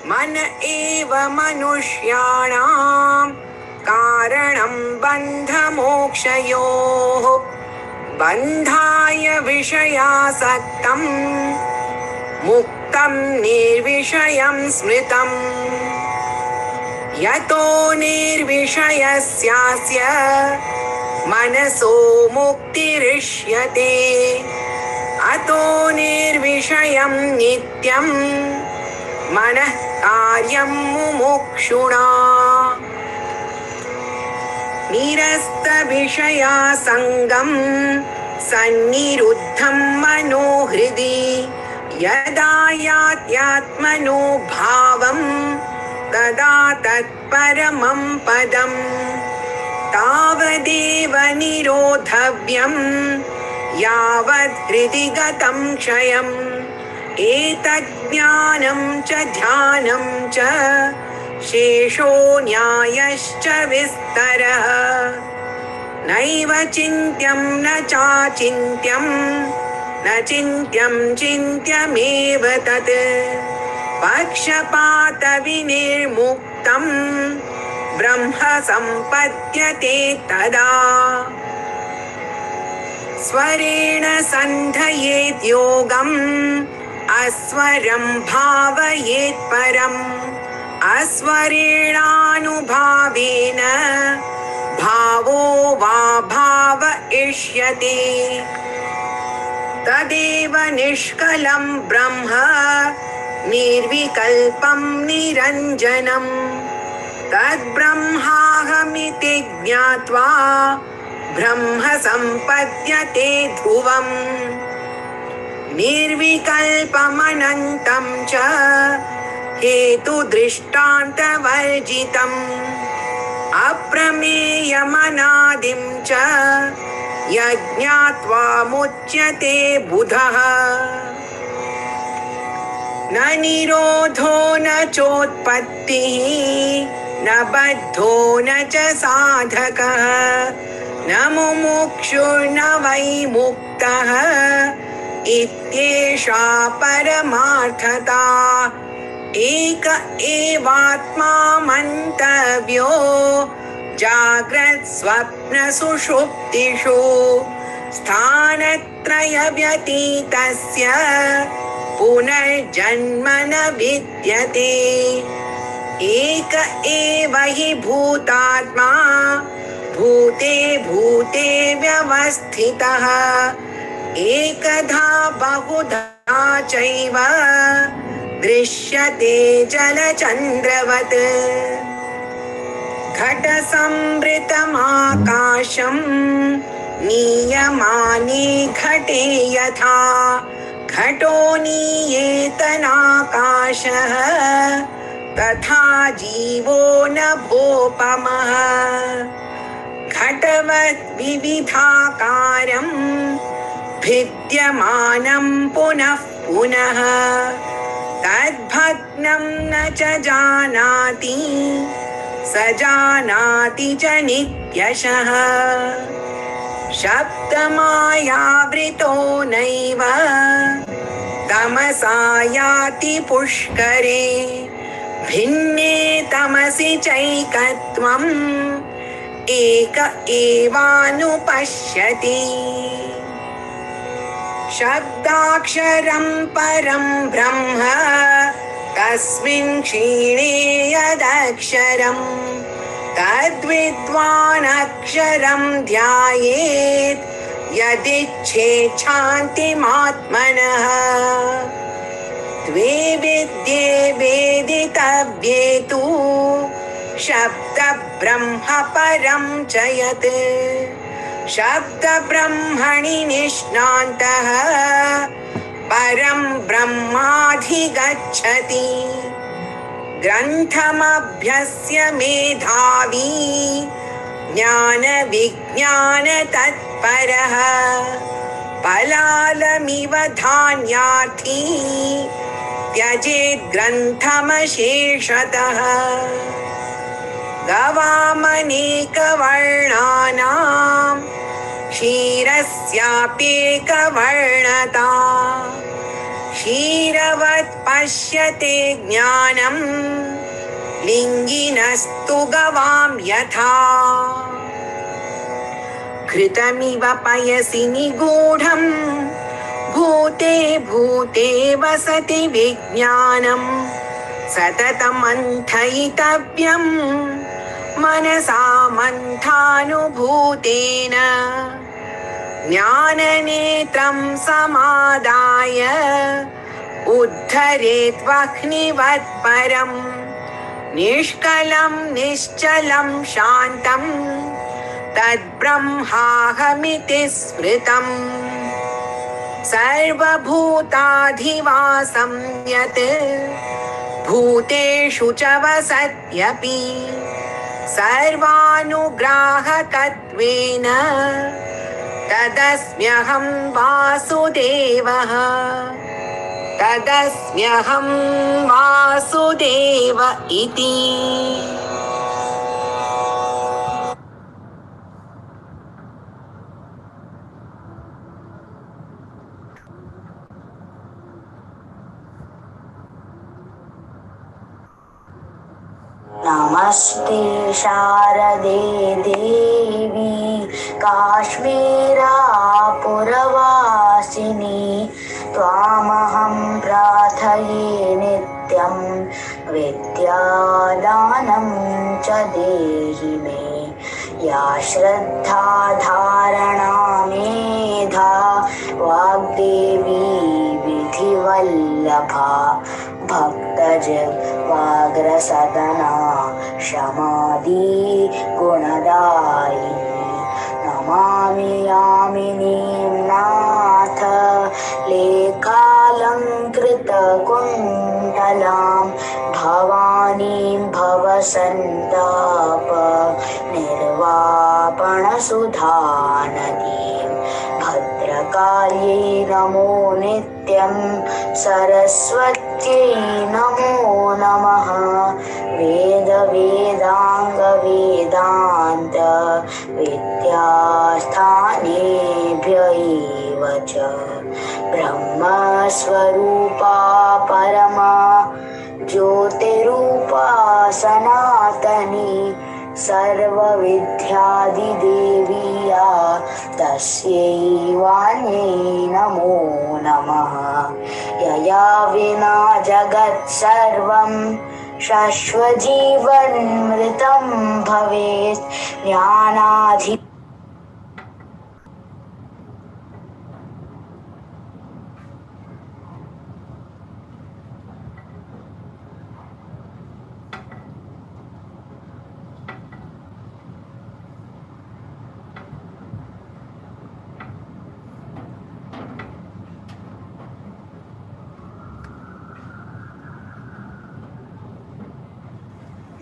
मन एव मनुष्याणां कारणं बन्धमोक्षयोः बन्धाय विषयासक्तं मुक्तं निर्विषयं स्मृतम् यतो निर्विषयस्यास्य मनसो मुक्तिरिष्यते अतो निर्विषयं नित्यं मनः कार्यं मुमुक्षुणा निरस्तविषयासङ्गं सन्निरुद्धं मनोहृदि यदा यात्यात्मनो भावं तदा तत्परमं पदं तावदेव निरोधव्यं यावद् हृदि गतं क्षयम् एतज्ज्ञानं च ध्यानं च शेषो न्यायश्च विस्तरः नैव चिन्त्यं न चाचिन्त्यं न चिन्त्यं चिन्त्यमेव तत् पक्षपातविनिर्मुक्तं ब्रह्म सम्पद्यते तदा स्वरेण सन्धयेत् योगम् अस्वरं भावयेत् परम् अस्वरेणानुभावेन भावो वा भावयिष्यते तदेव निष्कलं ब्रह्म निर्विकल्पं निरञ्जनं तद्ब्रह्माहमिति ज्ञात्वा ब्रह्म सम्पद्यते ध्रुवम् निर्विकल्पमनन्तं च हेतुदृष्टान्तवर्जितम् अप्रमेयमनादिं च यज्ञात्वा मुच्यते बुधः न निरोधो न चोत्पत्तिः न बद्धो न च साधकः न मुमुक्षुर्न वै मुक्तः इत्येषा परमार्थता एक एवात्मा मन्तव्यो जाग्रत् स्वप्न सुषुप्तिषु स्थानत्रयव्यतीतस्य पुनर्जन्म न विद्यते एक एव हि भूतात्मा भूते भूते व्यवस्थितः एकधा बहुधा चैव दृश्यते जलचन्द्रवत् घटसंवृतमाकाशं नीयमाने घटे यथा घटो नीयेतनाकाशः तथा जीवो नभोपमः घटवत् विविधाकारं भिद्यमानं पुनः पुनः तद्भग्नं न च जानाति स जानाति च नित्यशः शब्दमायावृतो नैव तमसा याति पुष्करे भिन्ने तमसि चैकत्वम् एक एवानुपश्यति शब्दाक्षरं परं ब्रह्म तस्मिन् क्षीणे यदक्षरं तद्विद्वानक्षरं ध्यायेत् यदिच्छेत् शान्तिमात्मनः द्वे विद्ये वेदितव्ये तु शब्दब्रह्म परं च यत् शब्दब्रह्मणि निष्णान्तः परं ब्रह्माधिगच्छति ग्रन्थमभ्यस्य मेधावी ज्ञानविज्ञानतत्परः पलालमिव धान्यार्थी त्यजेत् ग्रन्थमशेषतः गवामनेकवर्णानां क्षीरस्याप्येकवर्णता क्षीरवत् पश्यते ज्ञानम् लिङ्गिनस्तु गवां यथा घृतमिव पयसि निगूढम् भूते भूते वसति विज्ञानम् सततमन्थयितव्यम् मनसा मन्थानुभूतेन ज्ञाननेत्रं समादाय उद्धरेत् वह्निवत् परम् निष्कलं निश्चलं शान्तं तद्ब्रह्माहमिति स्मृतम् सर्वभूताधिवासं यत् भूतेषु च वसत्यपि सर्वानुग्राहकत्वेन तदस्म्यहं वासुदेवः तदस्म्यहं वासुदेव इति नमस्ते शारदे देवी काश्मीरापुरवासिनी त्वामहं प्रार्थये नित्यं विद्यादानं च देहि मे या श्रद्धा धारणा मेधा वाग्देवी विधिवल्लभा भक्तजवाग्रसदना शमादि गुणदायिनी नमामि यामिनीं नाथ लेखालङ्कृतकुण्डलां भवानीं भवसन्ताप निर्वापणसुधानदीं भद्रकाल्यै नमो नित्यं सरस्वत्यै नमो नमः वेदाङ्गवेदान्त विद्यास्थानेभ्य एव च ब्रह्मस्वरूपा परमा ज्योतिरूपा सनातनी सर्वविद्यादिदेवीया तस्यै वाण्यै नमो नमः यया विना जगत्सर्वं शाश्वजीवन्मृतं भवेत् ज्ञानाधि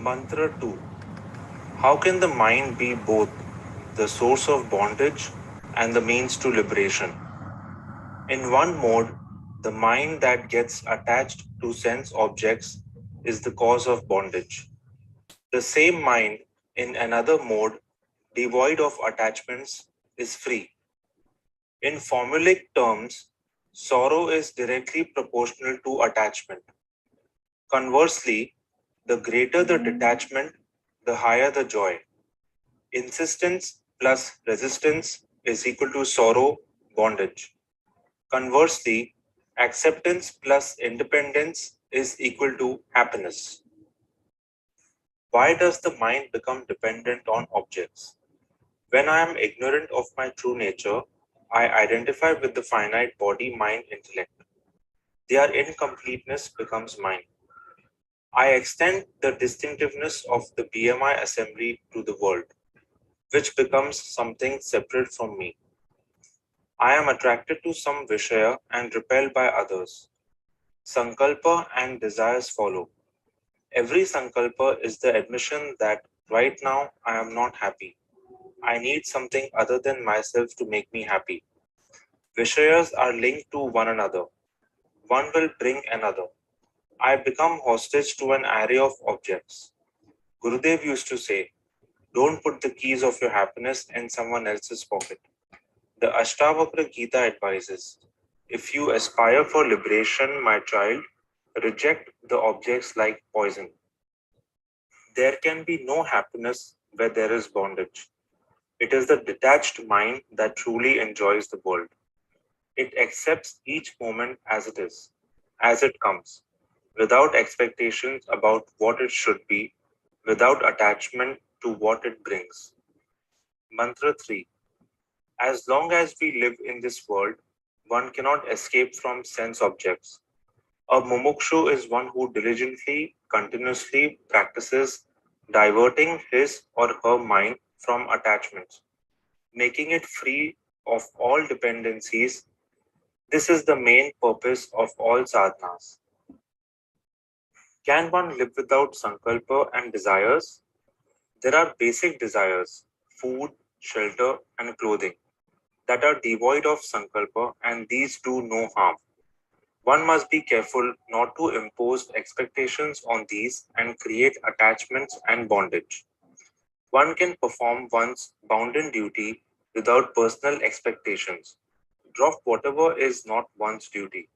Mantra 2. How can the mind be both the source of bondage and the means to liberation? In one mode, the mind that gets attached to sense objects is the cause of bondage. The same mind in another mode, devoid of attachments, is free. In formulaic terms, sorrow is directly proportional to attachment. Conversely, the greater the detachment, the higher the joy. Insistence plus resistance is equal to sorrow, bondage. Conversely, acceptance plus independence is equal to happiness. Why does the mind become dependent on objects? When I am ignorant of my true nature, I identify with the finite body, mind, intellect. Their incompleteness becomes mine. I extend the distinctiveness of the BMI assembly to the world, which becomes something separate from me. I am attracted to some Vishaya and repelled by others. Sankalpa and desires follow. Every Sankalpa is the admission that right now I am not happy. I need something other than myself to make me happy. Vishayas are linked to one another. One will bring another. I become hostage to an array of objects. Gurudev used to say, don't put the keys of your happiness in someone else's pocket. The Ashtavakra Gita advises, If you aspire for liberation, my child, reject the objects like poison. There can be no happiness where there is bondage. It is the detached mind that truly enjoys the world. It accepts each moment as it is, as it comes, without expectations about what it should be, without attachment to what it brings. Mantra 3. As long as we live in this world, one cannot escape from sense objects. A mumukshu is one who diligently, continuously practices diverting his or her mind from attachments, making it free of all dependencies. This is the main purpose of all sadhanas. Can one live without sankalpa and desires? There are basic desires, food, shelter, and clothing, that are devoid of sankalpa, and these do no harm. One must be careful not to impose expectations on these and create attachments and bondage. One can perform one's bounden duty without personal expectations. Drop whatever is not one's duty.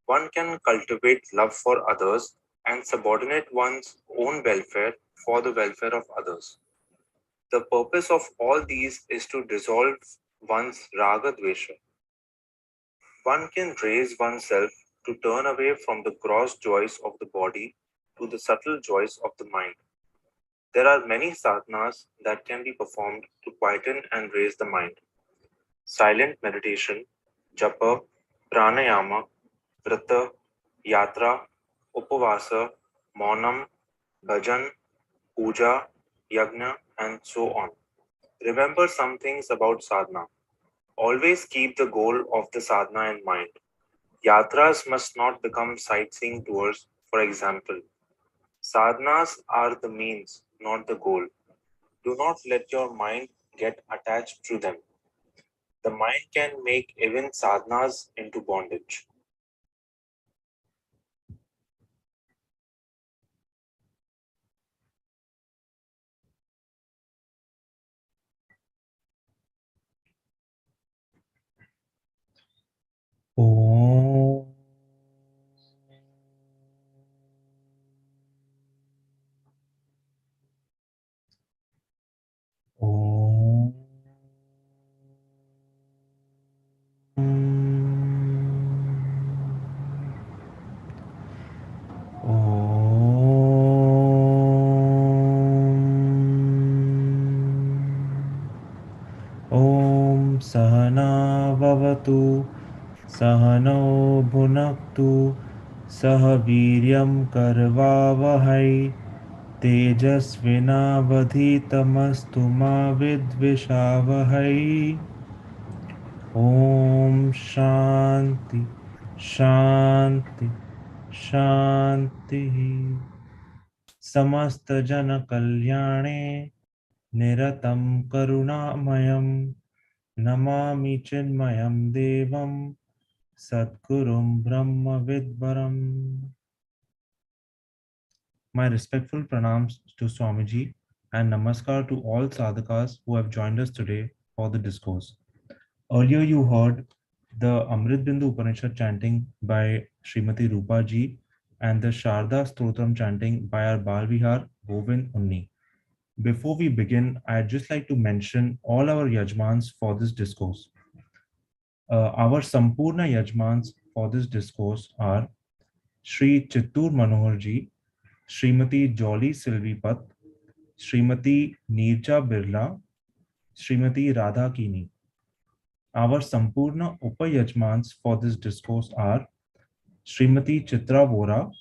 One can cultivate love for others and subordinate one's own welfare for the welfare of others. The purpose of all these is to dissolve one's raga dvesha. One can raise oneself to turn away from the gross joys of the body to the subtle joys of the mind. There are many sadhanas that can be performed to quieten and raise the mind. Silent meditation, japa, pranayama, vrata, yatra, upavasa, maunam, bhajan, puja, yajna, and so on. Remember some things about sadhana. Always keep the goal of the sadhana in mind. Yatras must not become sightseeing tours, for example. Sadhanas are the means, not the goal. Do not let your mind get attached to them. The mind can make even sadhanas into bondage. Om. Om. Om Sahana Vavatu Sahano Bhunaktu Sahaviryam Karvavahai Tejasvinavadhitamastu ma vidvishavahai. Om Shanti Shanti Shanti. Samasta Jana Kalyane Niratam Karunamayam Namami Chinmayam Devam Sadgurum Brahma Vidvaram. My respectful pranams to Swamiji and namaskar to all sadhakas who have joined us today for the discourse. Earlier you heard the Amrit Bindu Upanishad chanting by Srimati Rupa ji and the Sharda Stotram chanting by our Balvihar Govind Unni. Before we begin, I'd just like to mention all our yajmans for this discourse. Our Sampurna yajmans for this discourse are Shri Chittur Manohar ji, Srimati Jolly Silvipat, Srimati Neerja Birla, Srimati Radha Kini. Our Sampurna Upayajmans for this discourse are Srimati Chitra Vora,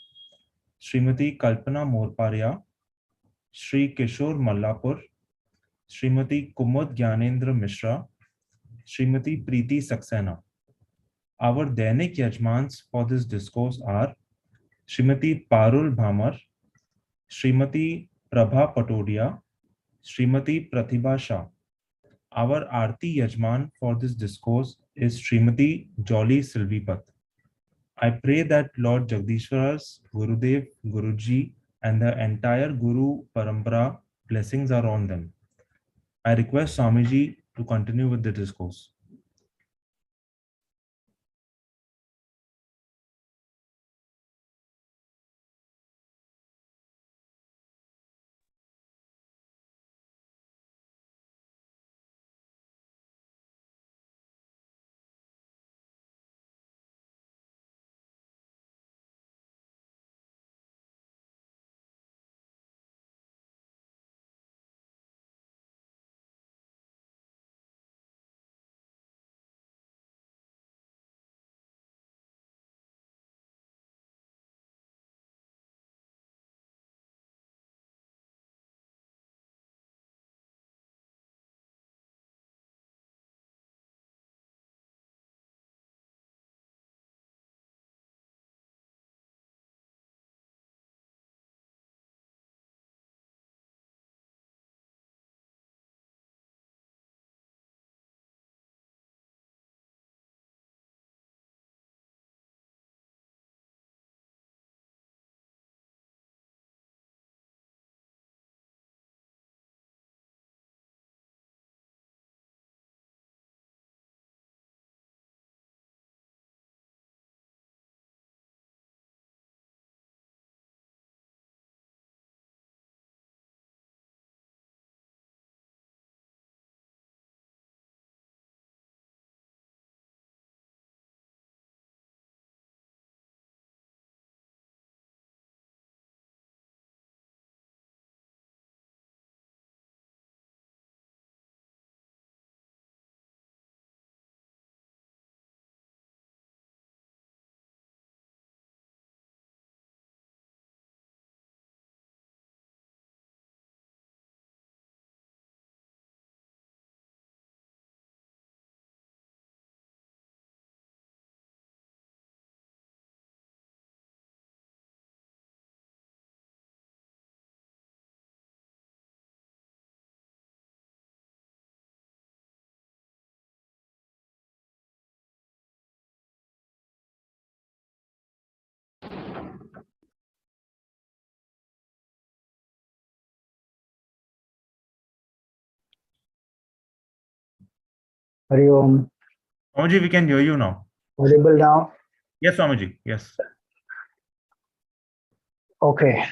Srimati Kalpana Morparia, Sri Kishore Mallapur, Srimati Kumud Gyanendra Mishra, Srimati Preeti Saxena. Our Dainik Yajmans for this discourse are Srimati Parul Bhamar, Srimati Prabha Patodia, Srimati Pratibha Shah. Our Aarti Yajman for this discourse is Srimati Jolly Silvipat. I pray that Lord Jagdishwara's Gurudev, Guruji, and the entire Guru Parampara blessings are on them. I request Swamiji to continue with the discourse. Hari Om. Swamiji, we can hear you now. Audible now? Yes, Swamiji. Yes. Okay.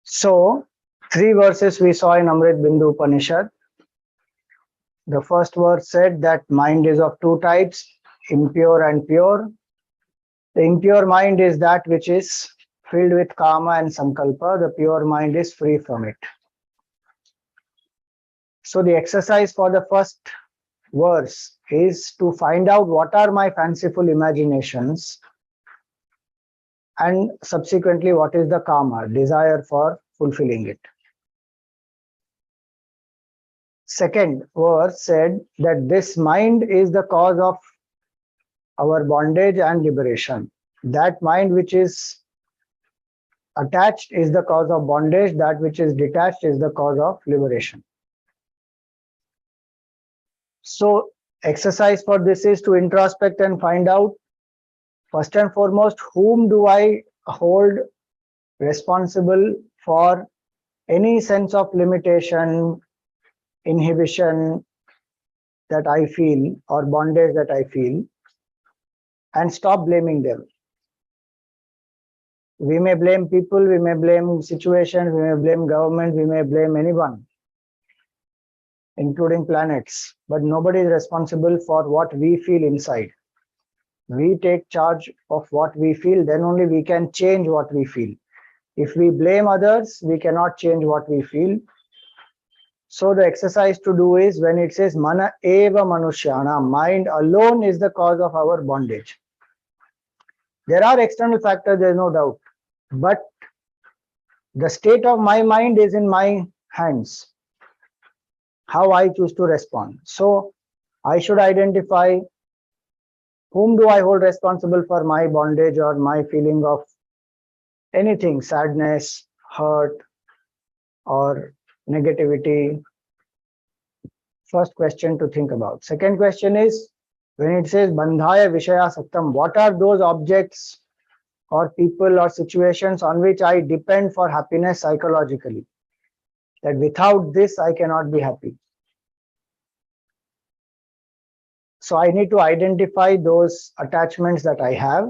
So, 3 verses we saw in Amrit Bindu Upanishad. The first verse said that mind is of 2 types, impure and pure. The impure mind is that which is filled with kama and sankalpa. The pure mind is free from it. So the exercise for the first verse is to find out what are my fanciful imaginations, and subsequently what is the kama, desire for fulfilling it. Second verse said that this mind is the cause of our bondage and liberation. That mind which is attached is the cause of bondage, that which is detached is the cause of liberation. So exercise for this is to introspect and find out, first and foremost, whom do I hold responsible for any sense of limitation, inhibition that I feel, or bondage that I feel, and stop blaming them. We may blame people, we may blame situations, we may blame government, we may blame anyone, including planets, but nobody is responsible for what we feel inside. We take charge of what we feel, then only we can change what we feel. If we blame others, we cannot change what we feel. So the exercise to do is when it says mana eva manushyana, mind alone is the cause of our bondage. There are external factors, there is no doubt, but the state of my mind is in my hands, how I choose to respond. So I should identify whom do I hold responsible for my bondage or my feeling of anything, sadness, hurt, or negativity. First question to think about. Second question is, when it says bandhaya vishaya saktam, what are those objects or people or situations on which I depend for happiness psychologically? That without this, I cannot be happy. So I need to identify those attachments that I have.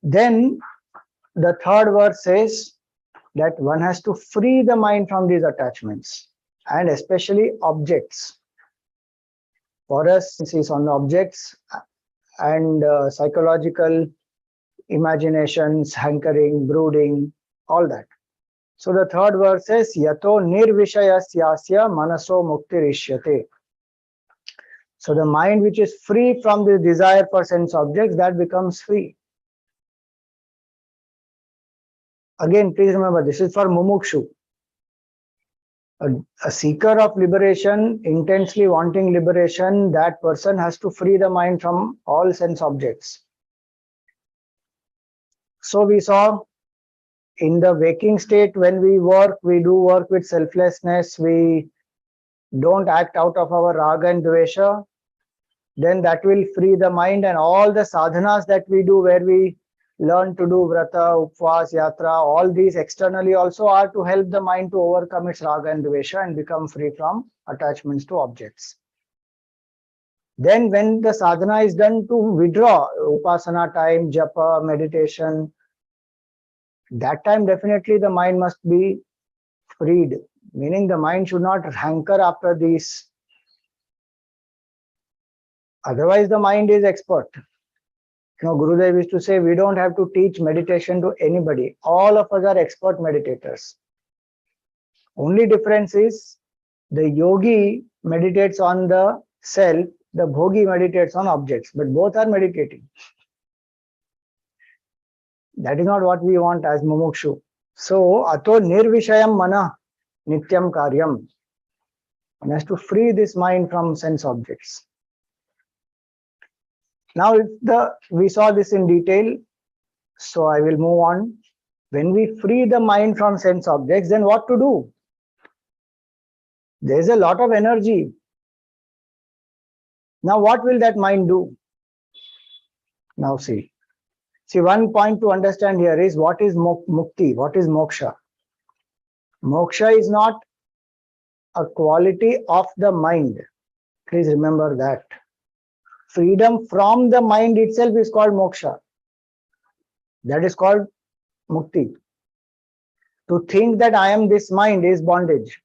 Then the third verse says that one has to free the mind from these attachments, and especially objects. For us, is on the objects and psychological imaginations, hankering, brooding, all that. So the third verse says, yato nirvishayasyasya manaso muktirishyate. So the mind which is free from the desire for sense objects, that becomes free. Again, please remember, this is for mumukshu. A seeker of liberation, intensely wanting liberation, that person has to free the mind from all sense objects. So we saw in the waking state, when we work, we do work with selflessness, we don't act out of our raga and dvesha, then that will free the mind. And all the sadhanas that we do, where we learn to do vrata, upvas, yatra, all these externally also are to help the mind to overcome its raga and dvesha and become free from attachments to objects. Then when the sadhana is done to withdraw, upasana time, japa, meditation, that time definitely the mind must be freed, meaning the mind should not hanker after these. Otherwise the mind is expert. Gurudev used to say, we don't have to teach meditation to anybody. All of us are expert meditators. Only difference is the yogi meditates on the self, the bhogi meditates on objects, but both are meditating. That is not what we want as mumukshu. So, ato nirvishayam mana nityam karyam. One has to free this mind from sense objects. Now, we saw this in detail, so I will move on. When we free the mind from sense objects, then what to do? There is a lot of energy. Now, what will that mind do? Now, see, one point to understand here is what is mukti, what is moksha. Moksha is not a quality of the mind. Please remember that. Freedom from the mind itself is called moksha. That is called mukti. To think that I am this mind is bondage.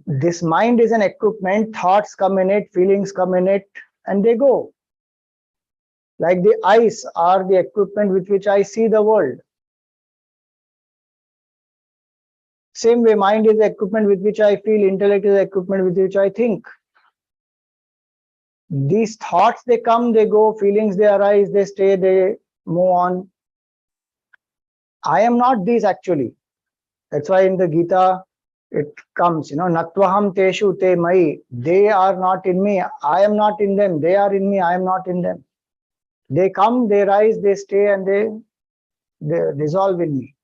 This mind is an equipment, thoughts come in it, feelings come in it, and they go. Like the eyes are the equipment with which I see the world. Same way, mind is the equipment with which I feel, intellect is the equipment with which I think. These thoughts, they come, they go, feelings, they arise, they stay, they move on. I am not these actually. That's why in the Gita, it comes, Natvaham teshu te mai. They are not in me. I am not in them. They are in me. I am not in them. They come, they rise, they stay, and they dissolve in me.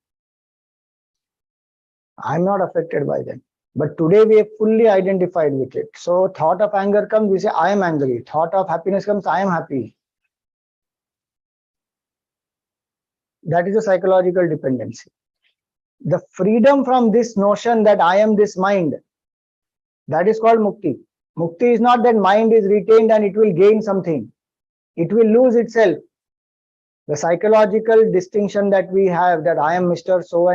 I'm not affected by them. But today we are fully identified with it. So thought of anger comes, we say, I am angry. Thought of happiness comes, I am happy. That is a psychological dependency. The freedom from this notion that I am this mind, that is called mukti. Mukti is not that mind is retained and it will gain something. It will lose itself. The psychological distinction that we have, that I am Mr. So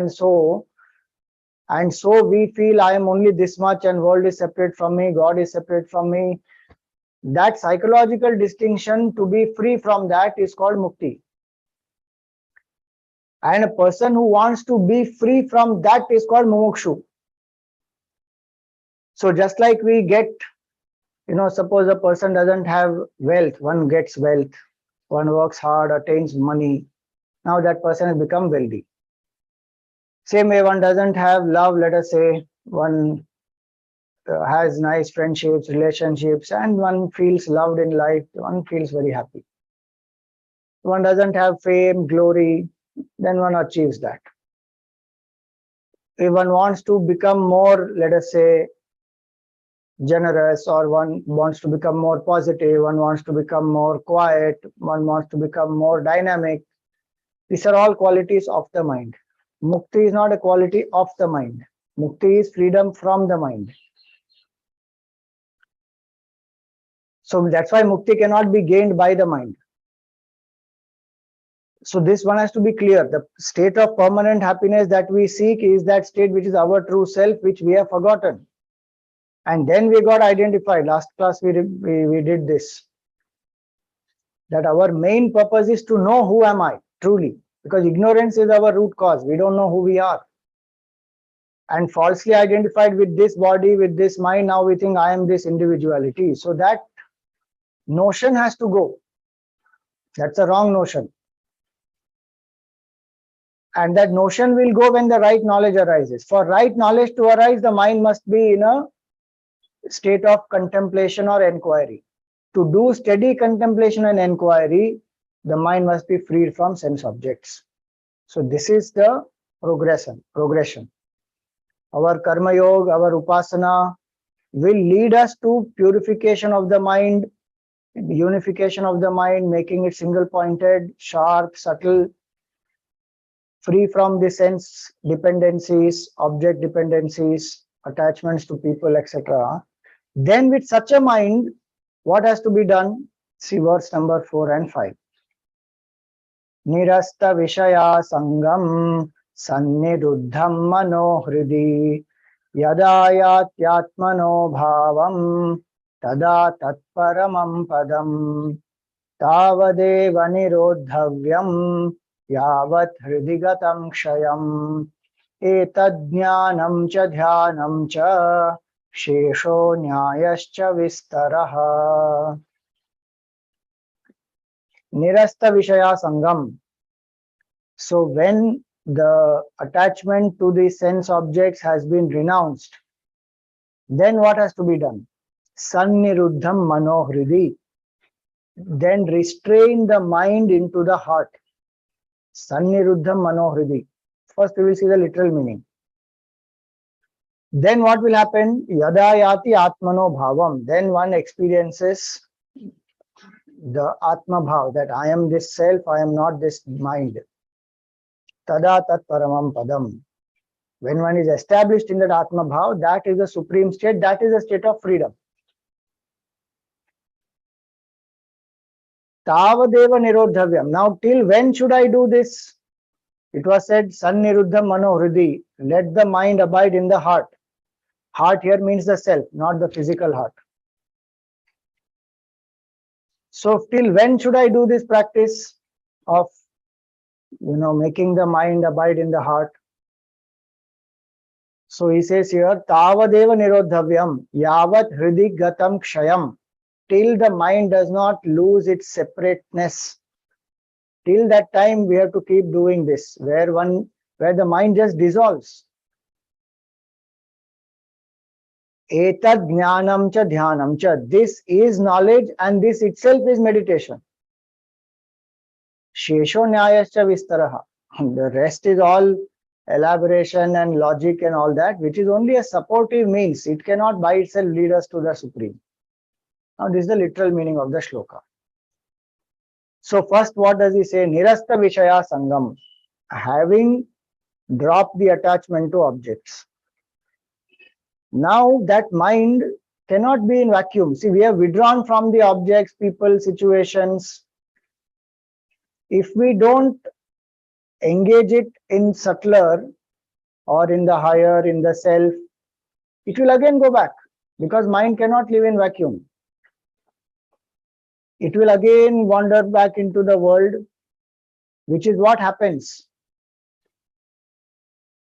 and so we feel I am only this much and world is separate from me, God is separate from me. That psychological distinction, to be free from that, is called mukti. And a person who wants to be free from that is called mumukshu. So just like we get, suppose a person doesn't have wealth, one gets wealth, one works hard, attains money. Now that person has become wealthy. Same way, one doesn't have love, let us say, one has nice friendships, relationships, and one feels loved in life, one feels very happy. One doesn't have fame, glory, then one achieves that. If one wants to become more, let us say, generous, or one wants to become more positive, one wants to become more quiet, one wants to become more dynamic, these are all qualities of the mind. Mukti is not a quality of the mind. Mukti is freedom from the mind. So that's why mukti cannot be gained by the mind. So this one has to be clear. The state of permanent happiness that we seek is that state which is our true self, which we have forgotten. And then we got identified. Last class we did this. That our main purpose is to know who am I truly. Because ignorance is our root cause. We don't know who we are. And falsely identified with this body, with this mind, now we think I am this individuality. So that notion has to go. That's a wrong notion. And that notion will go when the right knowledge arises. For right knowledge to arise, the mind must be in a state of contemplation or enquiry. To do steady contemplation and enquiry, the mind must be freed from sense objects. So this is the progression. Our karma yoga, our upasana will lead us to purification of the mind, unification of the mind, making it single-pointed, sharp, subtle, free from the sense dependencies, object dependencies, attachments to people, etc. Then with such a mind, what has to be done? See verse number 4 and 5. Nirasta vishaya sangam sanniruddham mano hridi yada yatyatmano bhavam tada tatparamam padam tavadeva nirodhavyam yavat hridigatam kshayam etadjnanam cha dhyanam cha shesho nyayascha vistaraha. Nirasta vishaya sangam. So when the attachment to the sense objects has been renounced, then what has to be done? Sanniruddham mano hridi. Then restrain the mind into the heart. Sanniruddham mano hridi. First we will see the literal meaning. Then what will happen? Yada yati atmano bhavam. Then one experiences the Atma Bhav, that I am this self, I am not this mind. Tada tat paramam padam. When one is established in that Atma Bhav, that is the supreme state, that is a state of freedom. Tavadeva nirodhavyam. Now, till when should I do this? It was said, Sanniruddha mano hridi. Let the mind abide in the heart. Heart here means the self, not the physical heart. So, till when should I do this practice of, making the mind abide in the heart? So he says here, Tavadeva nirodhavyam yavat hridi gatam kshayam. Till the mind does not lose its separateness. Till that time, we have to keep doing this, where the mind just dissolves. Etad jnanam cha dhyanam cha. This is knowledge and this itself is meditation. Shesho nyayascha vistaraha. The rest is all elaboration and logic and all that, which is only a supportive means. It cannot by itself lead us to the Supreme. Now, this is the literal meaning of the shloka. So, first, what does he say? Nirasta Vishaya Sangam. Having dropped the attachment to objects. Now, that mind cannot be in vacuum. See, we have withdrawn from the objects, people, situations. If we don't engage it in subtler or in the higher, in the self, it will again go back, because mind cannot live in vacuum. It will again wander back into the world, which is what happens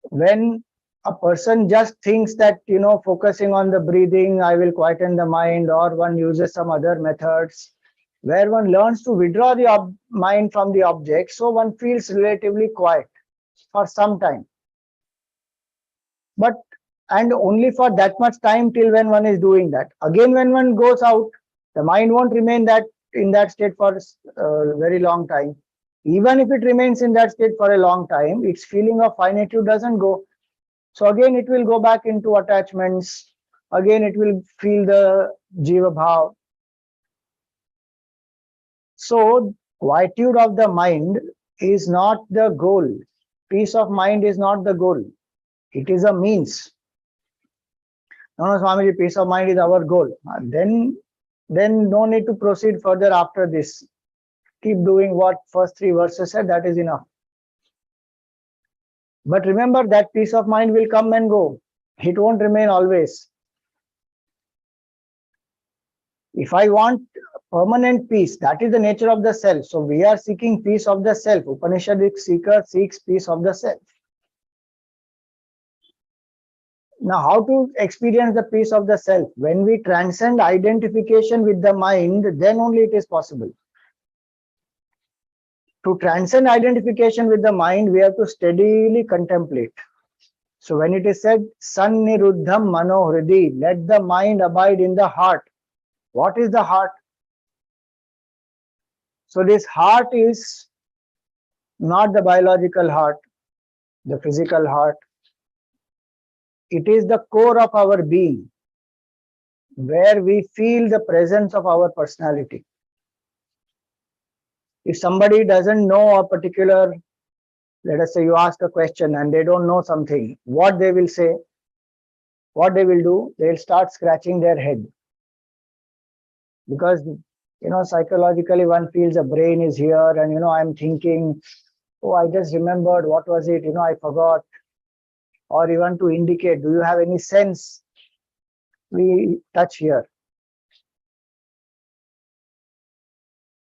when a person just thinks that, focusing on the breathing, I will quieten the mind, or one uses some other methods where one learns to withdraw the mind from the object, so one feels relatively quiet for some time. And only for that much time, till when one is doing that. Again, when one goes out, the mind won't remain in that state for a very long time. Even if it remains in that state for a long time, its feeling of finitude doesn't go. So again, it will go back into attachments. Again, it will feel the jiva bhav. So, quietude of the mind is not the goal. Peace of mind is not the goal. It is a means. No, Swamiji, peace of mind is our goal. Then no need to proceed further after this. Keep doing what first 3 verses said, that is enough. But remember that peace of mind will come and go. It won't remain always. If I want permanent peace, that is the nature of the self. So we are seeking peace of the self. Upanishadic seeker seeks peace of the self. Now, how to experience the peace of the self? When we transcend identification with the mind, then only it is possible. To transcend identification with the mind, we have to steadily contemplate. So when it is said, Sanniruddham mano hridi, let the mind abide in the heart. What is the heart? So this heart is not the biological heart, the physical heart. It is the core of our being, where we feel the presence of our personality. If somebody doesn't know a particular, let us say you ask a question and they don't know something, what they will say, what they will do, they'll start scratching their head. Because, psychologically one feels the brain is here and, I'm thinking, oh, I just remembered, what was it, I forgot. Or even to indicate, do you have any sense? We touch here.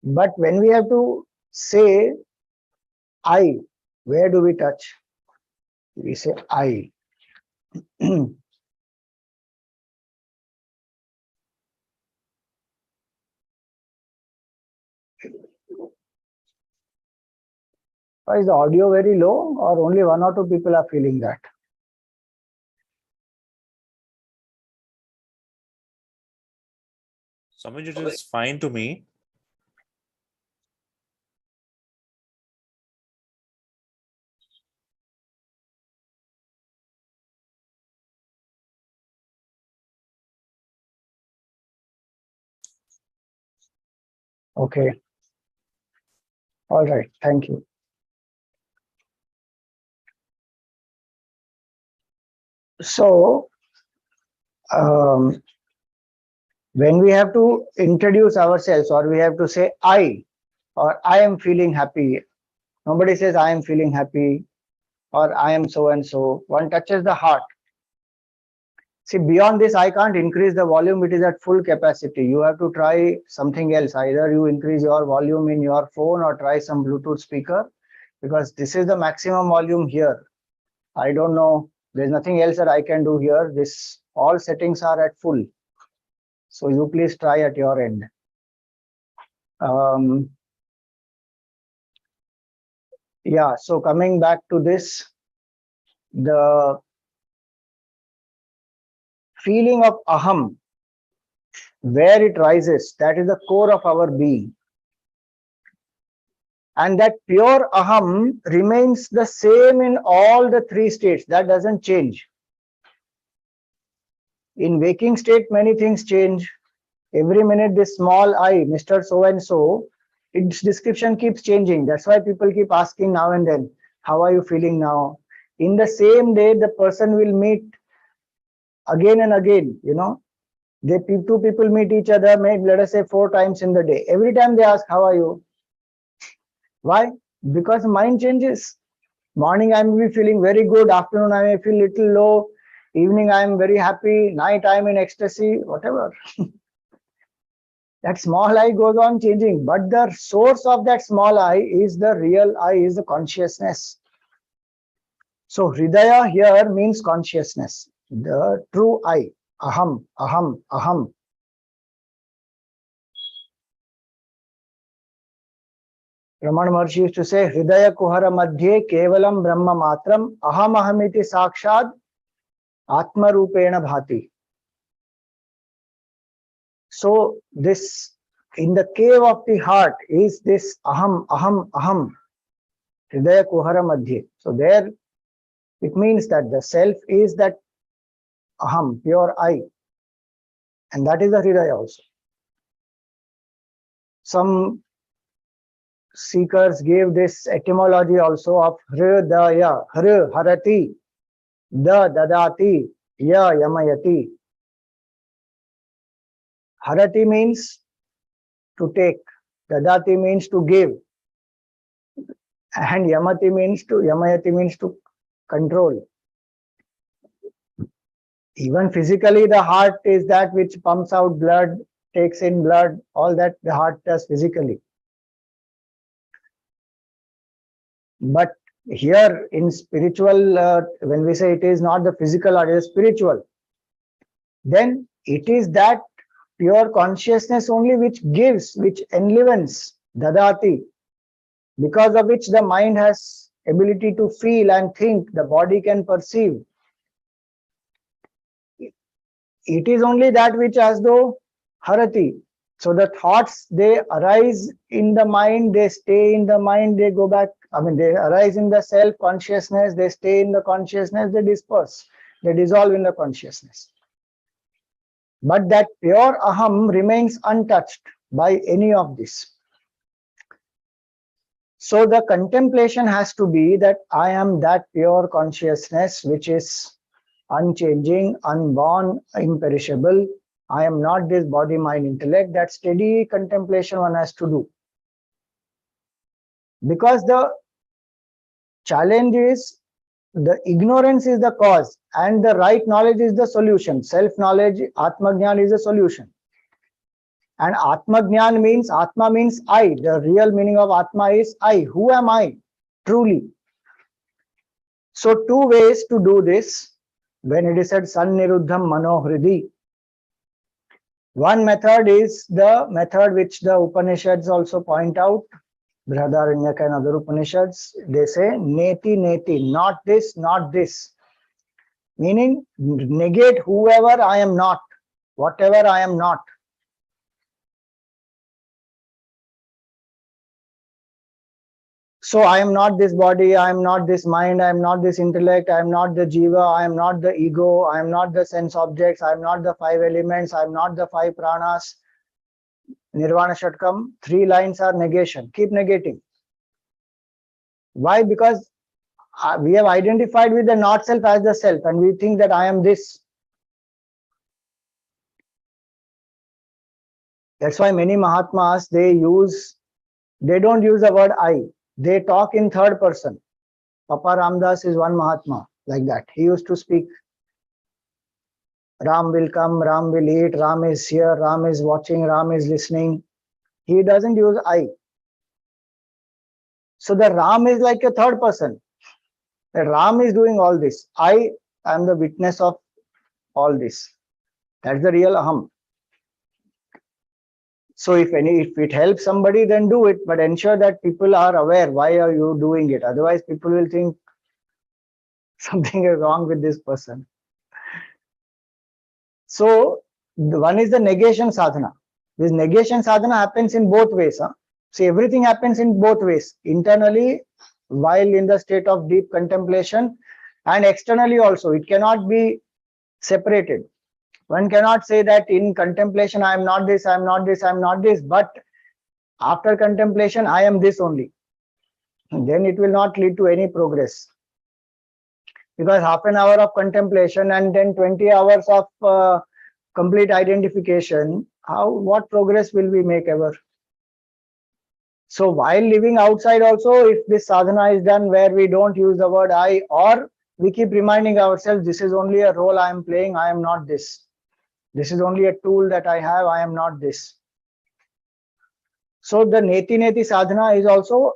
But when we have to say I, where do we touch? We say I. Is the audio very low, or only 1 or 2 people are feeling that? Swamiji, it is fine to me. Okay. All right. Thank you. So, when we have to introduce ourselves, or we have to say I, or I am feeling happy, nobody says I am feeling happy, or I am so and so. One touches the heart. See, beyond this, I can't increase the volume. It is at full capacity. You have to try something else. Either you increase your volume in your phone or try some Bluetooth speaker, because this is the maximum volume here. I don't know. There's nothing else that I can do here. This all settings are at full. So you please try at your end. Yeah. So coming back to this, the feeling of aham, where it rises, that is the core of our being. And that pure aham remains the same in all the three states. That doesn't change. In waking state, many things change. Every minute, this small I, Mr. So-and-so, its description keeps changing. That's why people keep asking now and then, how are you feeling now? In the same day, the person will meet again and again, two people meet each other, maybe let us say 4 times in the day. Every time they ask, how are you? Why? Because mind changes. Morning I may be feeling very good, afternoon I may feel little low, evening I am very happy, night I am in ecstasy, whatever. That small I goes on changing, but the source of that small I is the real I, is the consciousness. So Hridaya here means consciousness, the true I, aham, aham, aham. Brahman Maharshi used to say, Hridaya kuhara madhye kevalam brahma matram aham ahamiti sakshad atma rupena bhati. So this, in the cave of the heart, is this aham, aham, aham, hridaya kuhara madhye. So there it means that the self is that aham, pure I, and that is the hridaya also. Some seekers gave this etymology also of hridaya, hri harati, da dadati, ya yamayati. Harati means to take, dadati means to give, and yamayati means to control. Even physically, the heart is that which pumps out blood, takes in blood, all that the heart does physically. But here in spiritual, when we say it is not the physical heart, it is spiritual, then it is that pure consciousness only which gives, which enlivens, dadati, because of which the mind has ability to feel and think, the body can perceive. It is only that which as though harati. So the thoughts, they arise in the mind, they stay in the mind, they go back. They arise in the self-consciousness, they stay in the consciousness, they disperse, they dissolve in the consciousness. But that pure aham remains untouched by any of this. So the contemplation has to be that I am that pure consciousness which is unchanging, unborn, imperishable. I am not this body, mind, intellect. That steady contemplation one has to do. Because the challenge is the ignorance is the cause and the right knowledge is the solution. Self-knowledge, Atma-Jnana is the solution. And Atma-Jnana means, Atma means I. The real meaning of Atma is I. Who am I? Truly. So 2 ways to do this. When it is said Sanniruddham Manohridi, one method is the method which the Upanishads also point out, Brihadaranyaka and other Upanishads. They say neti neti, not this, not this. Meaning negate whoever I am not, whatever I am not. So I am not this body, I am not this mind, I am not this intellect, I am not the jiva, I am not the ego, I am not the sense objects, I am not the 5 elements, I am not the 5 pranas. Nirvana Shatkam, 3 lines are negation. Keep negating. Why? Because We have identified with the not self as the self, and we think that I am this. That's why many Mahatmas, they don't use the word I. They talk in third person. Papa Ramdas is one Mahatma like that. He used to speak, Ram will come, Ram will eat, Ram is here, Ram is watching, Ram is listening. He doesn't use I. So the Ram is like a third person. The Ram is doing all this. I am the witness of all this. That's the real Aham. So if it helps somebody, then do it, but ensure that people are aware. Why are you doing it? Otherwise, people will think something is wrong with this person. So one is the negation sadhana. This negation sadhana happens in both ways. See, everything happens in both ways. Internally, while in the state of deep contemplation, and externally also. It cannot be separated. One cannot say that in contemplation I am not this, I am not this, I am not this, but after contemplation I am this only. And then it will not lead to any progress. Because half an hour of contemplation and then 20 hours of complete identification, what progress will we make ever? So while living outside also, if this sadhana is done where we don't use the word I, or we keep reminding ourselves, this is only a role I am playing, I am not this. This is only a tool that I have, I am not this. So the neti neti sadhana is also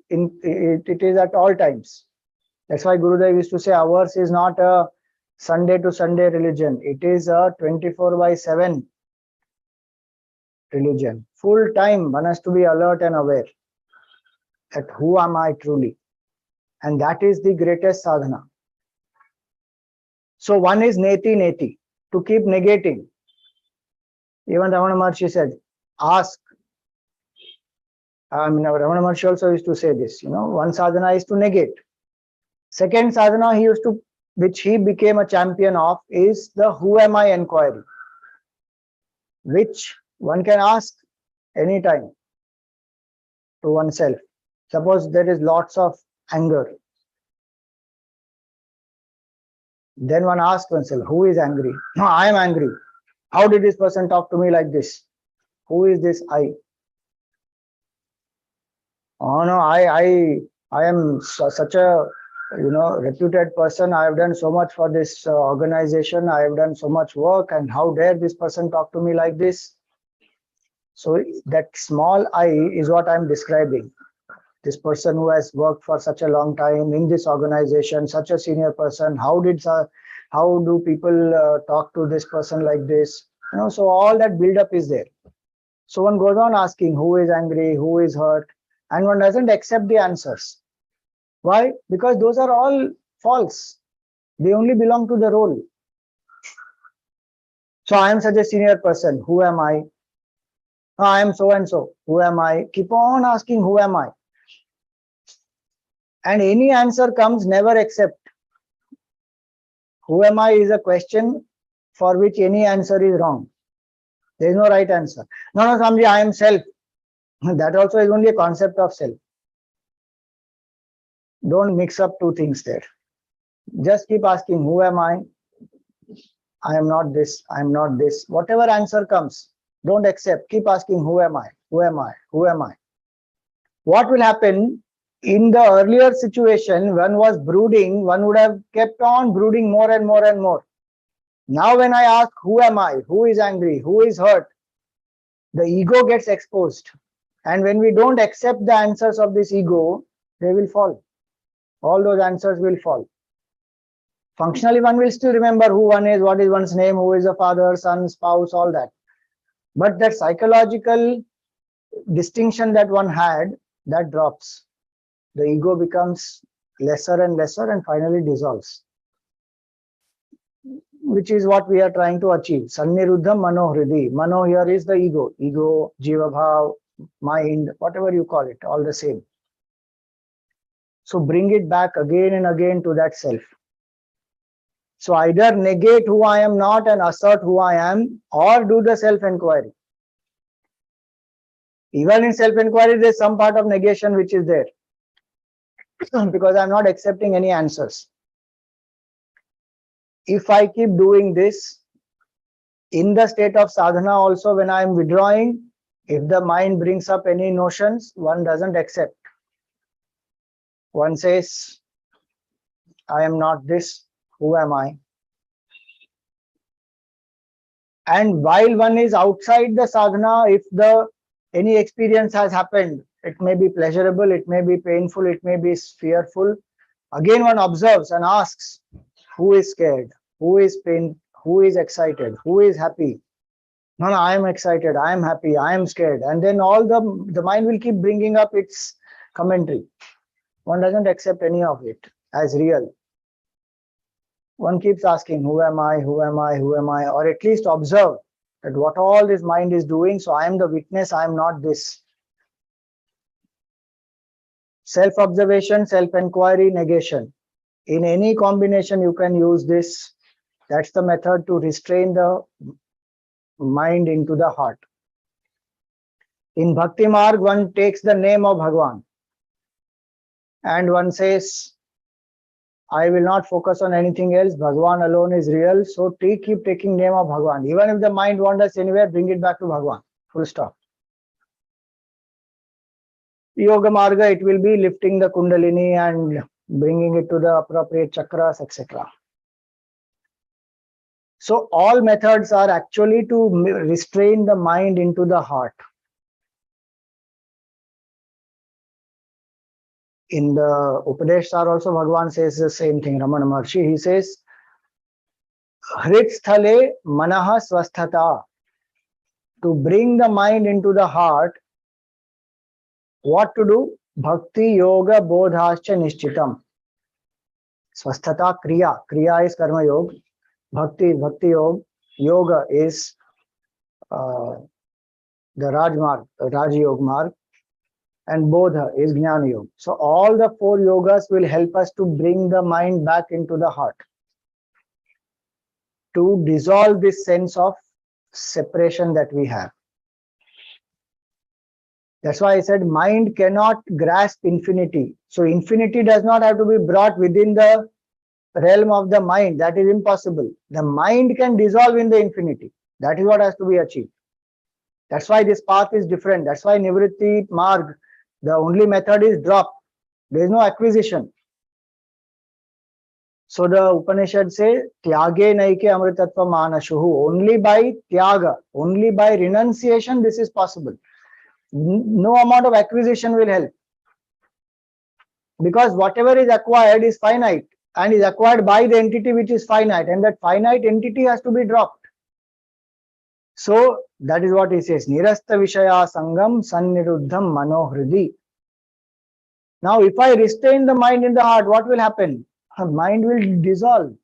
it is at all times. That's why Gurudev used to say ours is not a Sunday to Sunday religion. It is a 24/7 religion. Full time one has to be alert and aware that who am I truly. And that is the greatest sadhana. So one is neti neti, to keep negating. Even Ramana Maharshi said, ask. Ramana Maharshi also used to say this, one sadhana is to negate. Second sadhana which he became a champion of, is the who am I enquiry, which one can ask anytime to oneself. Suppose there is lots of anger. Then one asks oneself, who is angry? No, I am angry. How did this person talk to me like this? Who is this I? Oh no, I am such a reputed person. I have done so much for this organization. I have done so much work, and how dare this person talk to me like this? So that small I is what I am describing. This person who has worked for such a long time in this organization, such a senior person, how do people talk to this person like this? So all that build-up is there. So one goes on asking who is angry, who is hurt, and one doesn't accept the answers. Why? Because those are all false. They only belong to the role. So I am such a senior person. Who am I? I am so and so. Who am I? Keep on asking who am I? And any answer comes, never accept. Who am I is a question for which any answer is wrong. There is no right answer. No, Swamiji, I am self. That also is only a concept of self. Don't mix up two things there. Just keep asking, who am I? I am not this, I am not this. Whatever answer comes, don't accept. Keep asking, who am I? Who am I? Who am I? What will happen? In the earlier situation, one was brooding, one would have kept on brooding more and more and more. Now when I ask, who am I? Who is angry? Who is hurt? The ego gets exposed. And when we don't accept the answers of this ego, they will fall. All those answers will fall. Functionally, one will still remember who one is, what is one's name, who is a father, son, spouse, all that. But that psychological distinction that one had, that drops. The ego becomes lesser and lesser and finally dissolves, which is what we are trying to achieve. Sanniruddham mano hridi. Mano here is the ego. Ego, jiva bhav, mind, whatever you call it, all the same. So bring it back again and again to that self. So either negate who I am not and assert who I am, or do the self-enquiry. Even in self-enquiry, there is some part of negation which is there. because I'm not accepting any answers. If I keep doing this, in the state of sadhana also, when I am withdrawing, if the mind brings up any notions, one doesn't accept. One says, I am not this, who am I? And while one is outside the sadhana, if any experience has happened, it may be pleasurable, it may be painful, it may be fearful. Again, one observes and asks, who is scared? Who is pain? Who is excited? Who is happy? No, I am excited, I am happy, I am scared. And then all the mind will keep bringing up its commentary. One doesn't accept any of it as real. One keeps asking, who am I, who am I, who am I? Or at least observe that what all this mind is doing, so I am the witness, I am not this. Self-observation, self-enquiry, negation. In any combination you can use this. That's the method to restrain the mind into the heart. In Bhakti Marg, one takes the name of Bhagwan and one says, I will not focus on anything else. Bhagwan alone is real. So keep taking name of Bhagwan. Even if the mind wanders anywhere, bring it back to Bhagwan. Full stop. Yoga Marga, it will be lifting the Kundalini and bringing it to the appropriate chakras, etc. So all methods are actually to restrain the mind into the heart. In the Upanishad also, Bhagavan says the same thing, Ramana Maharshi. He says, Hrit sthale manaha swasthata. To bring the mind into the heart, what to do? Bhakti yoga bodhascha nishchitam. Swasthata kriya. Kriya is karma yoga. Bhakti yoga. Yoga is the Raj Yoga marg. And bodha is jnana yoga. So all the 4 yogas will help us to bring the mind back into the heart, to dissolve this sense of separation that we have. That's why I said mind cannot grasp infinity. So infinity does not have to be brought within the realm of the mind. That is impossible. The mind can dissolve in the infinity. That is what has to be achieved. That's why this path is different. That's why Nivritti Marg, the only method is drop. There is no acquisition. So the Upanishad say, Tyage naike amritatva manashuhu. Only by tyaga, only by renunciation, this is possible. No amount of acquisition will help. Because whatever is acquired is finite and is acquired by the entity which is finite, and that finite entity has to be dropped. So that is what he says, Nirasta Vishaya Sangam Sanniruddham Manohridi. Now, if I restrain the mind in the heart, what will happen? Mind will dissolve.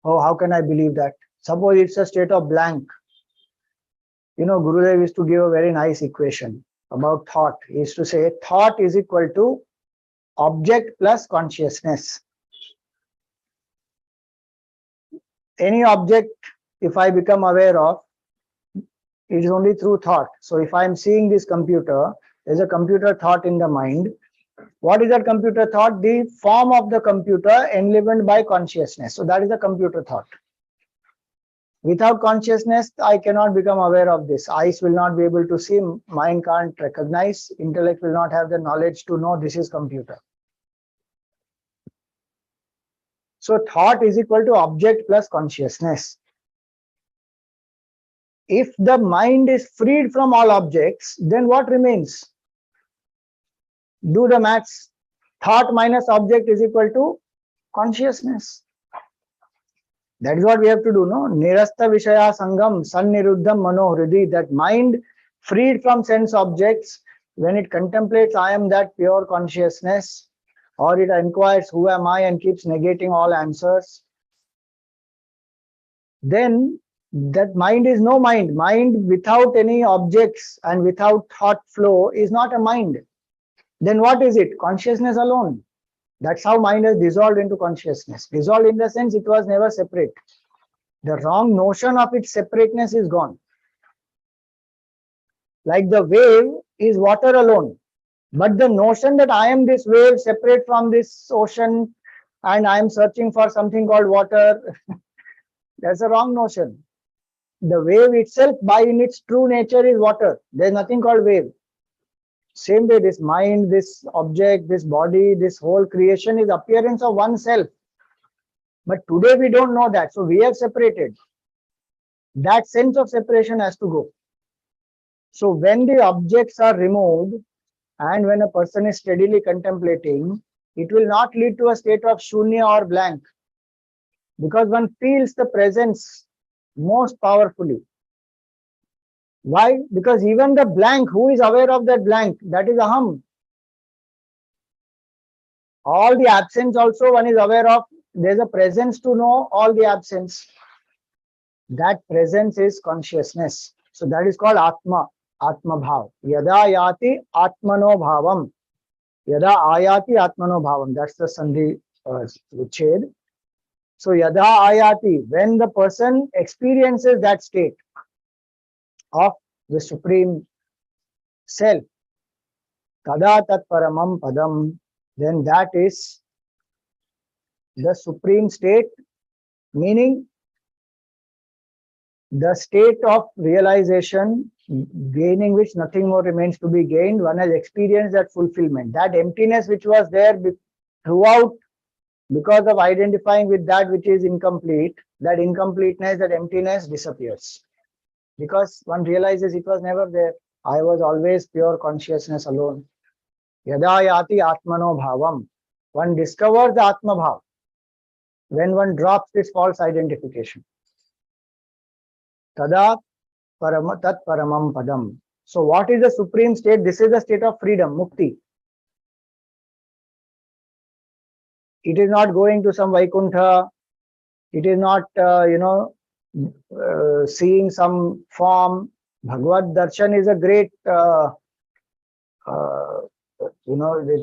Oh, how can I believe that? Suppose it's a state of blank. You know, Gurudev used to give a very nice equation about thought. He used to say, thought is equal to object plus consciousness. Any object, if I become aware of, it is only through thought. So if I am seeing this computer, there's a computer thought in the mind. What is that computer thought? The form of the computer enlivened by consciousness. So that is the computer thought. Without consciousness, I cannot become aware of this. Eyes will not be able to see, mind can't recognize, intellect will not have the knowledge to know this is computer. So thought is equal to object plus consciousness. If the mind is freed from all objects, then what remains? Do the maths. Thought minus object is equal to consciousness. That is what we have to do, no? Nirasta Vishaya Sangam Sanniruddham Manohridi. That mind freed from sense objects, when it contemplates, I am that pure consciousness, or it inquires, who am I, and keeps negating all answers, then that mind is no mind. Mind without any objects and without thought flow is not a mind. Then what is it? Consciousness alone. That's how mind has dissolved into consciousness. Dissolved in the sense it was never separate. The wrong notion of its separateness is gone. Like the wave is water alone. But the notion that I am this wave separate from this ocean and I am searching for something called water, that's a wrong notion. The wave itself, by in its true nature, is water. There's nothing called wave. Same way, this mind, this object, this body, this whole creation is appearance of oneself. But today we don't know that. So we have separated. That sense of separation has to go. So when the objects are removed and when a person is steadily contemplating, it will not lead to a state of shunya or blank, because one feels the presence most powerfully. Why? Because even the blank, who is aware of that blank? That is aham. All the absence also one is aware of. There's a presence to know all the absence. That presence is consciousness. So that is called Atma, Atma Bhav. Yada yati Atmano Bhavam. Yada ayati Atmano Bhavam. That's the Sandhi Uched. So yada ayati, when the person experiences that state of the Supreme Self, tada tat paramam padam, then that is the supreme state, meaning the state of realization, gaining which nothing more remains to be gained. One has experienced that fulfillment. That emptiness which was there throughout, because of identifying with that which is incomplete, that incompleteness, that emptiness disappears. Because one realizes it was never there. I was always pure consciousness alone. Yada yati atmano bhavam. One discovers the Atma Bhav when one drops this false identification. Tada tat paramam padam. So what is the supreme state? This is the state of freedom, mukti. It is not going to some Vaikuntha. It is not, seeing some form. Bhagavad Darshan is a great, it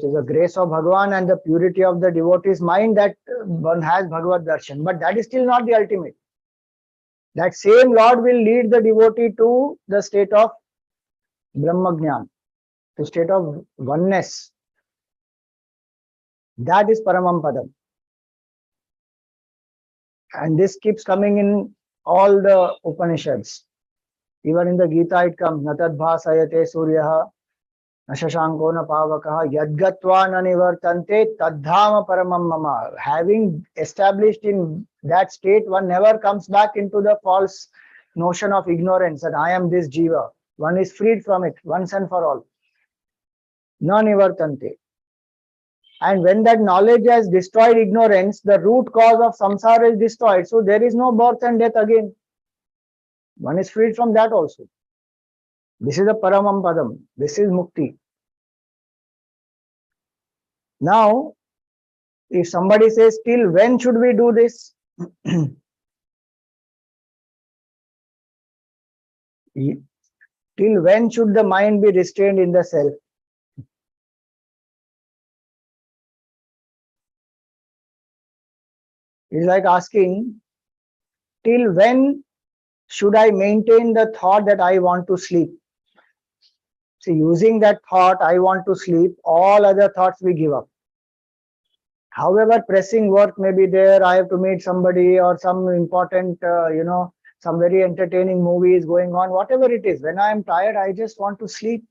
is a grace of Bhagavan and the purity of the devotee's mind that one has Bhagavad Darshan. But that is still not the ultimate. That same Lord will lead the devotee to the state of Brahmagyan, to state of oneness. That is Paramam Padam. And this keeps coming in all the Upanishads. Even in the Gita it comes, Natad bhasayate suryaha, nashashanko na pavakaha, yadgatva na nivartante, tadhama paramam mama. Having established in that state, one never comes back into the false notion of ignorance that I am this jiva. One is freed from it once and for all. Na nivartante. And when that knowledge has destroyed ignorance, the root cause of samsara is destroyed. So there is no birth and death again. One is freed from that also. This is the Paramam Padam. This is Mukti. Now, if somebody says, till when should we do this? Till when should the mind be restrained in the self? It's like asking, till when should I maintain the thought that I want to sleep? See, using that thought, I want to sleep, all other thoughts we give up. However pressing work may be there, I have to meet somebody or some important, some very entertaining movie is going on, whatever it is. When I am tired, I just want to sleep.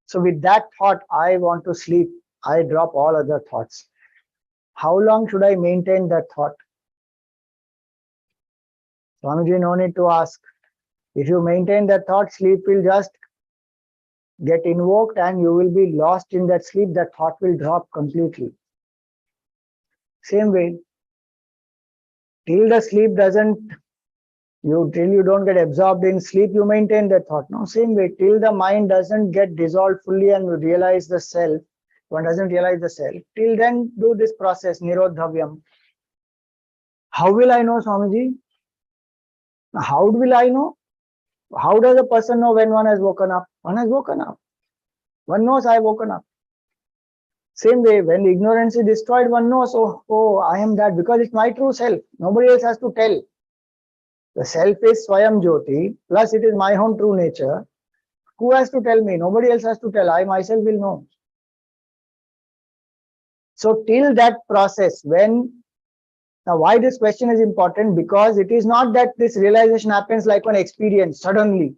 So with that thought, I want to sleep, I drop all other thoughts. How long should I maintain that thought? Swamiji, no need to ask. If you maintain that thought, sleep will just get invoked and you will be lost in that sleep. That thought will drop completely. Same way, till the sleep doesn't, till you don't get absorbed in sleep, you maintain that thought. No, same way, till the mind doesn't get dissolved fully and you realize the self, one doesn't realize the self, till then do this process, nirodhavyam. How will I know, Swamiji? How will I know? How does a person know when one has woken up? One has woken up. One knows I have woken up. Same way, when ignorance is destroyed, one knows, oh, I am that, because it's my true self. Nobody else has to tell. The self is Swayam Jyoti, plus it is my own true nature. Who has to tell me? Nobody else has to tell. I myself will know. So till that process, now why this question is important? Because it is not that this realization happens like an experience suddenly.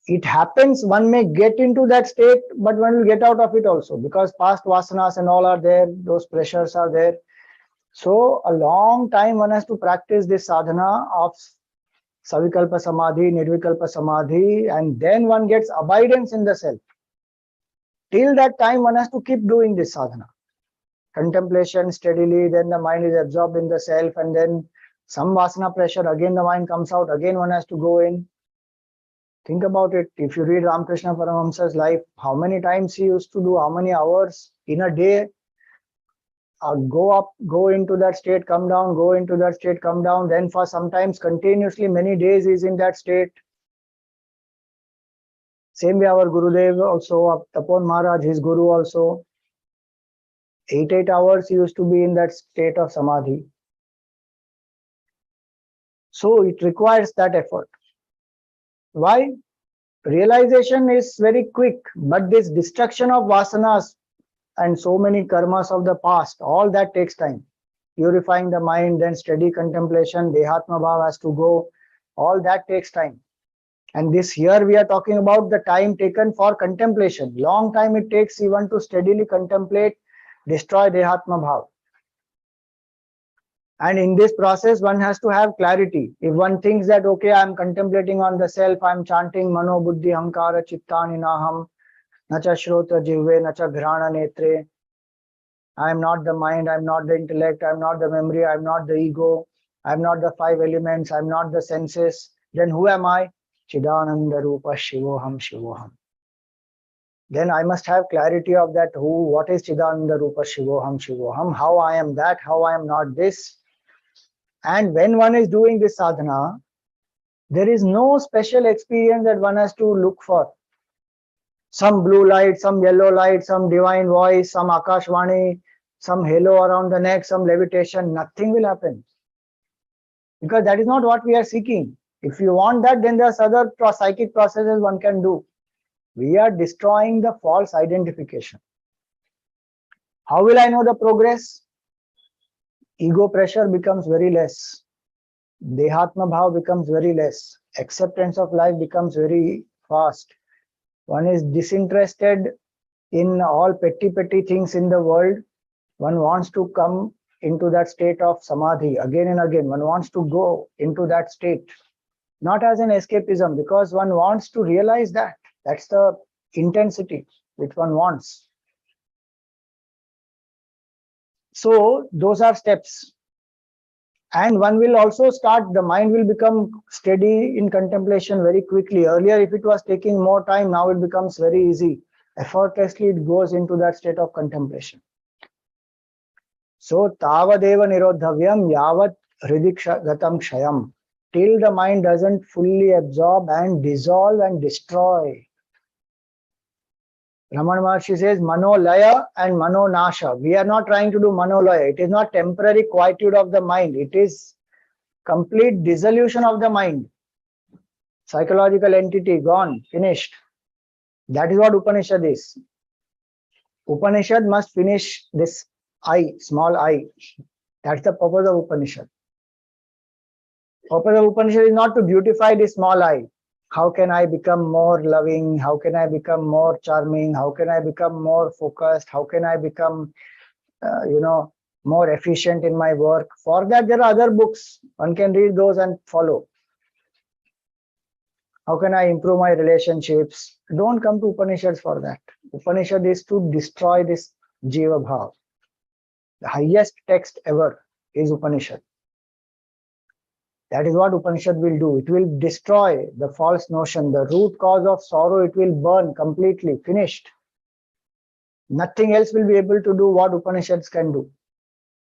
It happens, one may get into that state, but one will get out of it also, because past vasanas and all are there, those pressures are there. So a long time one has to practice this sadhana of savikalpa samadhi, nirvikalpa samadhi, and then one gets abidance in the self. Till that time one has to keep doing this sadhana. Contemplation steadily, then the mind is absorbed in the self, and then some vasana pressure, again the mind comes out, again one has to go in. Think about it. If you read Ramakrishna Paramahamsa's life, how many times he used to do, how many hours in a day, go up, go into that state, come down, go into that state, come down. Then for sometimes continuously many days he's in that state. Same way our Gurudev also, Tapon Maharaj, his Guru also. 8 hours he used to be in that state of samadhi. So it requires that effort. Why? Realization is very quick, but this destruction of vasanas and so many karmas of the past, all that takes time. Purifying the mind, then steady contemplation, dehatma bhav has to go, all that takes time. And this here we are talking about the time taken for contemplation. Long time it takes even to steadily contemplate, destroy dehatma bhav. And in this process, one has to have clarity. If one thinks that, okay, I'm contemplating on the self, I'm chanting mano buddhi ahankara chittani naham, nacha shrota jivve, nacha ghrana netre. I'm not the mind, I'm not the intellect, I'm not the memory, I'm not the ego, I'm not the 5 elements, I'm not the senses. Then who am I? Chidananda Rupa Shivoham Shivoham. Then I must have clarity of that who, what is Chidananda Rupa Shivoham Shivoham, how I am that, how I am not this. And when one is doing this sadhana, there is no special experience that one has to look for. Some blue light, some yellow light, some divine voice, some akashvani, some halo around the neck, some levitation, nothing will happen. Because that is not what we are seeking. If you want that, then there's other psychic processes one can do. We are destroying the false identification. How will I know the progress? Ego pressure becomes very less. Dehatma bhav becomes very less. Acceptance of life becomes very fast. One is disinterested in all petty things in the world. One wants to come into that state of samadhi again and again. One wants to go into that state, not as an escapism, because one wants to realize that. That's the intensity which one wants. So those are steps. And one will also start, the mind will become steady in contemplation very quickly. Earlier, if it was taking more time, now it becomes very easy. Effortlessly, it goes into that state of contemplation. So, tavadeva nirodhavyam yavat hridikshagatam kshayam. Till the mind doesn't fully absorb and dissolve and destroy. Ramana Maharshi says manolaya and manonasha. We are not trying to do manolaya. It is not temporary quietude of the mind. It is complete dissolution of the mind. Psychological entity gone, finished. That is what Upanishad is. Upanishad must finish this I, small I. That's the purpose of Upanishad. Purpose of Upanishad is not to beautify this small I. How can I become more loving? How can I become more charming? How can I become more focused? How can I become, more efficient in my work? For that, there are other books. One can read those and follow. How can I improve my relationships? Don't come to Upanishads for that. Upanishad is to destroy this Jiva Bhav. The highest text ever is Upanishad. That is what Upanishad will do. It will destroy the false notion, the root cause of sorrow. It will burn completely, finished. Nothing else will be able to do what Upanishads can do.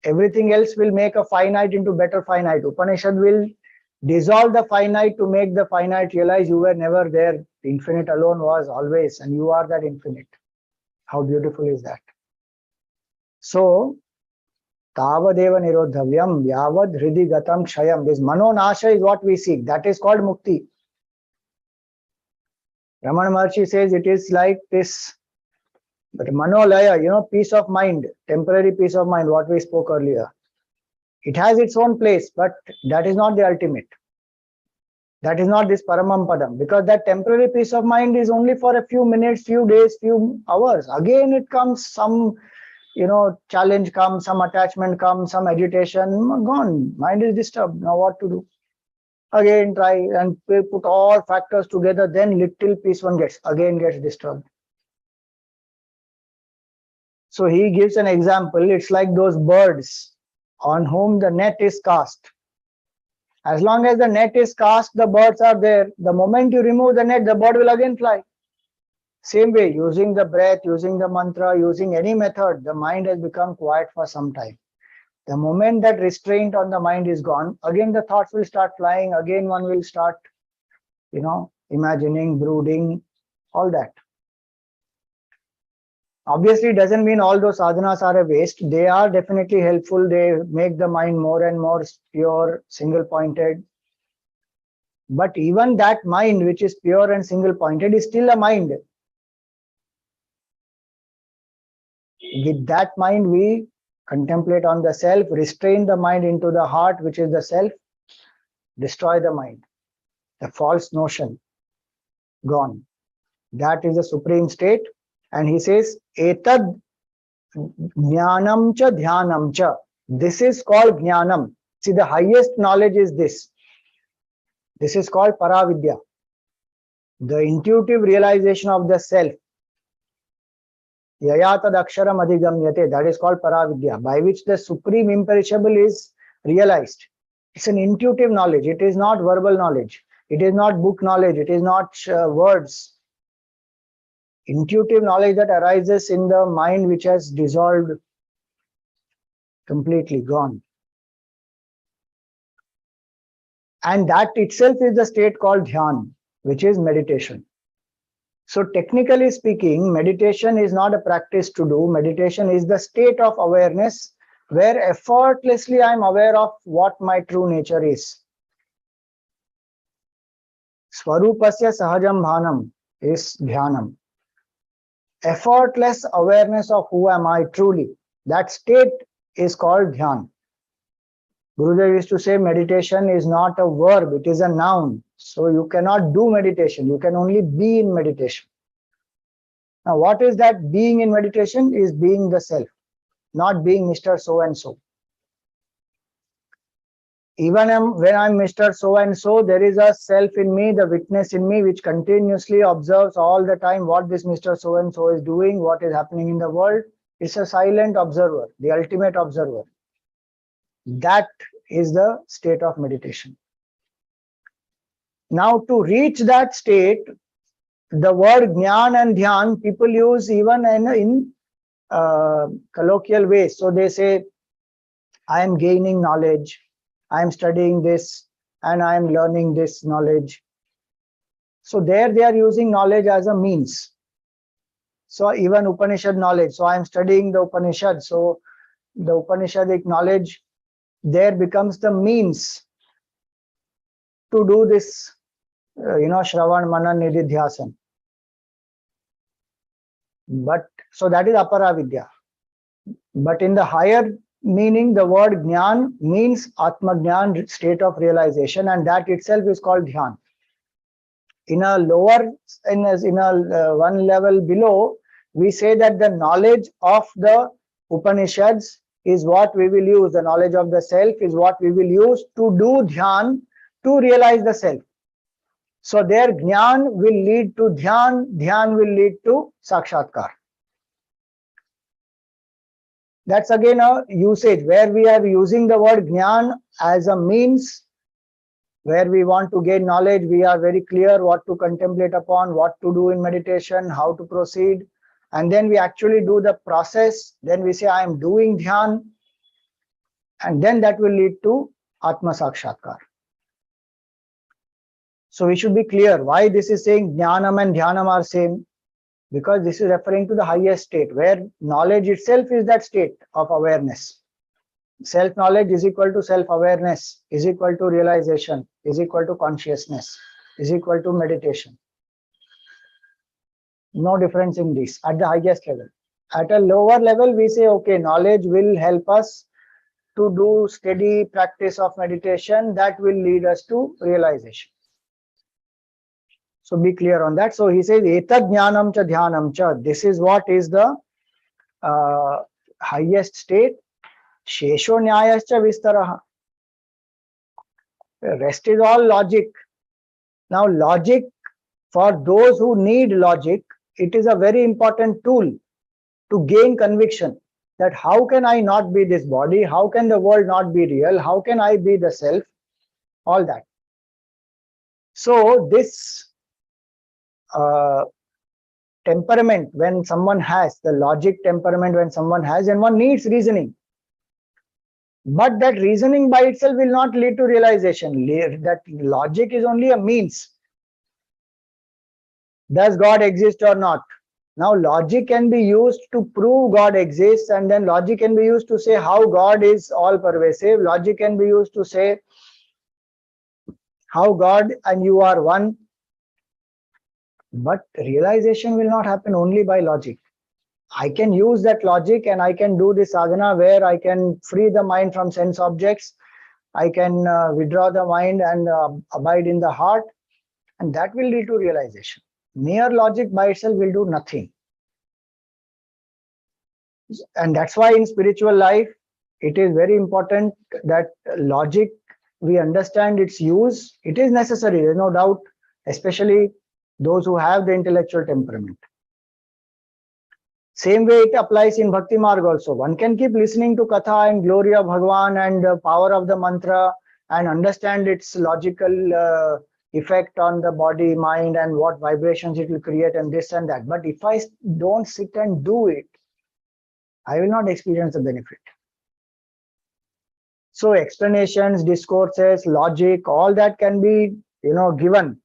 Everything else will make a finite into better finite. Upanishad will dissolve the finite to make the finite realize you were never there. The infinite alone was always, and you are that infinite. How beautiful is that? So, Tavadeva nirodhavyam yavad hridi gatam kshayam. This manonasha is what we seek. That is called mukti. Ramana Maharshi says it is like this, but Manolaya, peace of mind, temporary peace of mind, what we spoke earlier. It has its own place, but that is not the ultimate. That is not this Paramam Padam, because that temporary peace of mind is only for a few minutes, few days, few hours. Again, it comes some, challenge comes, some attachment comes, some agitation, gone. Mind is disturbed. Now what to do? Again, try and put all factors together, then little peace one gets disturbed. So he gives an example. It's like those birds on whom the net is cast. As long as the net is cast, the birds are there. The moment you remove the net, the bird will again fly. Same way, using the breath, using the mantra, using any method, the mind has become quiet for some time. The moment that restraint on the mind is gone, again the thoughts will start flying. Again one will start, imagining, brooding, all that. Obviously, it doesn't mean all those sadhanas are a waste. They are definitely helpful. They make the mind more and more pure, single-pointed. But even that mind, which is pure and single-pointed, is still a mind. With that mind, we contemplate on the self, restrain the mind into the heart, which is the self, destroy the mind. The false notion, gone. That is the supreme state. And he says, Etad jnanam cha dhyanam cha. This is called jnanam. See, the highest knowledge is this. This is called paravidya. The intuitive realization of the self. Yayatad aksharam adhigamyate. That is called paravidya, by which the supreme imperishable is realized. It's an intuitive knowledge. It is not verbal knowledge. It is not book knowledge. It is not words. Intuitive knowledge that arises in the mind which has dissolved, completely gone. And that itself is the state called dhyan, which is meditation. So technically speaking, meditation is not a practice to do. Meditation is the state of awareness where effortlessly I am aware of what my true nature is. Swarupasya sahajam bhanam is dhyanam. Effortless awareness of who am I truly. That state is called dhyan. Gurudev used to say meditation is not a verb, it is a noun. So you cannot do meditation, you can only be in meditation. Now what is that being in meditation? Is being the self, not being Mr. So-and-so. Even when I'm Mr. So-and-so, there is a self in me, the witness in me, which continuously observes all the time what this Mr. So-and-so is doing, what is happening in the world. It's a silent observer, the ultimate observer. That is the state of meditation. Now, to reach that state, the word jnana and dhyan, people use even in colloquial ways. So they say, I am gaining knowledge. I am studying this and I am learning this knowledge. So there they are using knowledge as a means. So even Upanishad knowledge. So I am studying the Upanishad. So the Upanishadic knowledge there becomes the means to do this, Shravan, Manan, Nididhyasan. But so that is Aparavidya. But in the higher meaning, the word Jnana means Atma Jnana, state of realization, and that itself is called Dhyan. In a lower, in a one level below, we say that the knowledge of the Upanishads is what we will use. The knowledge of the self is what we will use to do Dhyan, to realize the self. So their Jnana will lead to Dhyan, Dhyan will lead to Sakshatkar. That's again a usage where we are using the word Jnana as a means. Where we want to gain knowledge, we are very clear what to contemplate upon, what to do in meditation, how to proceed. And then we actually do the process. Then we say, I am doing Dhyan. And then that will lead to Atma Sakshatkar. So we should be clear why this is saying Jnanam and Dhyanam are same. Because this is referring to the highest state where knowledge itself is that state of awareness. Self-knowledge is equal to self-awareness, is equal to realization, is equal to consciousness, is equal to meditation. No difference in this at the highest level. At a lower level, we say, okay, knowledge will help us to do steady practice of meditation that will lead us to realization. So be clear on that. So he says, etad jnanam cha dhyanam cha. This is what is the highest state. Shesho nyayascha vistaraha. The rest is all logic. Now, logic, for those who need logic, it is a very important tool to gain conviction that how can I not be this body? How can the world not be real? How can I be the self? All that. So this temperament, when someone has the logic temperament, when someone has, and one needs reasoning. But that reasoning by itself will not lead to realization. That logic is only a means. Does God exist or not? Now, logic can be used to prove God exists, and then logic can be used to say how God is all pervasive. Logic can be used to say how God and you are one. But realization will not happen only by logic. I can use that logic and I can do this sadhana where I can free the mind from sense objects. I can withdraw the mind and abide in the heart, and that will lead to realization. Mere logic by itself will do nothing. And that's why in spiritual life, it is very important that logic, we understand its use. It is necessary, there's no doubt, especially those who have the intellectual temperament. Same way it applies in Bhakti Marg also. One can keep listening to Katha and glory of Bhagavan and the power of the mantra and understand its logical effect on the body, mind, and what vibrations it will create and this and that. But if I don't sit and do it, I will not experience the benefit. So explanations, discourses, logic, all that can be, given.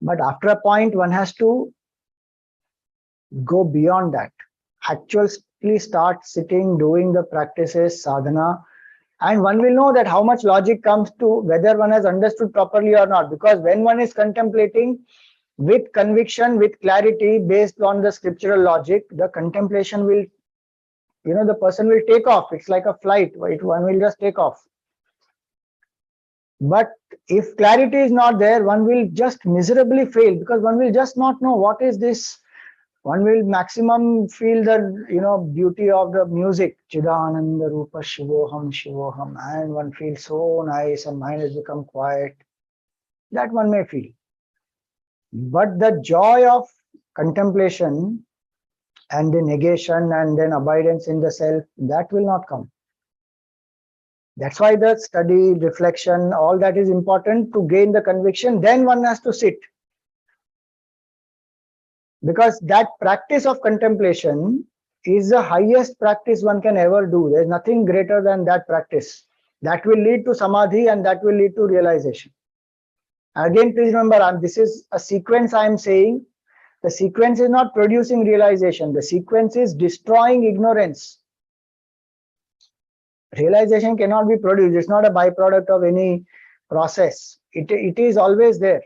But after a point, one has to go beyond that. Actually start sitting, doing the practices, sadhana, and one will know that how much logic comes to whether one has understood properly or not. Because when one is contemplating with conviction, with clarity, based on the scriptural logic, the contemplation will, the person will take off. It's like a flight, one will just take off. But if clarity is not there, one will just miserably fail, because one will just not know what is this. One will maximum feel the beauty of the music, Chidananda Rupa Shivoham Shivoham, and one feels so nice and mind has become quiet. That one may feel. But the joy of contemplation and the negation and then abidance in the self, that will not come. That's why the study, reflection, all that is important to gain the conviction. Then one has to sit. Because that practice of contemplation is the highest practice one can ever do. There's nothing greater than that practice. That will lead to samadhi and that will lead to realization. Again, please remember, this is a sequence I am saying. The sequence is not producing realization. The sequence is destroying ignorance. Realization cannot be produced. It's not a byproduct of any process. It is always there.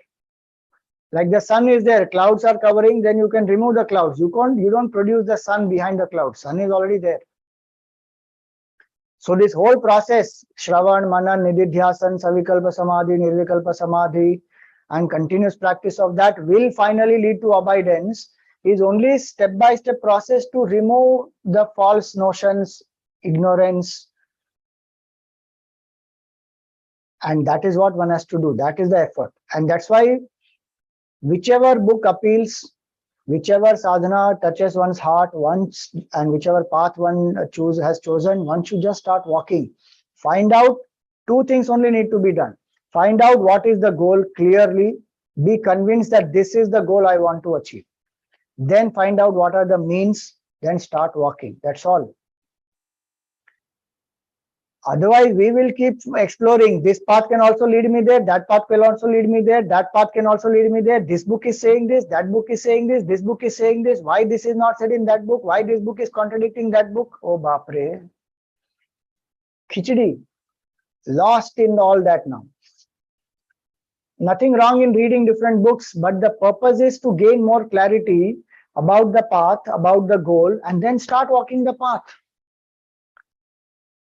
Like the sun is there, clouds are covering, then you can remove the clouds. You don't produce the sun behind the clouds. Sun is already there. So this whole process, Shravan, Manan, Nididhyasan, Savikalpa Samadhi, Nirvikalpa Samadhi, and continuous practice of that will finally lead to abidance, is only step-by-step process to remove the false notions, ignorance. And that is what one has to do. That is the effort. And that's why whichever book appeals, whichever sadhana touches one's heart once, and whichever path one has chosen, one should just start walking. Find out two things only need to be done. Find out what is the goal clearly. Be convinced that this is the goal I want to achieve. Then find out what are the means. Then start walking. That's all. Otherwise, we will keep exploring. This path can also lead me there. That path will also lead me there. That path can also lead me there. This book is saying this. That book is saying this. This book is saying this. Why this is not said in that book? Why this book is contradicting that book? Oh, Bapre. Khichdi. Lost in all that now. Nothing wrong in reading different books, but the purpose is to gain more clarity about the path, about the goal, and then start walking the path.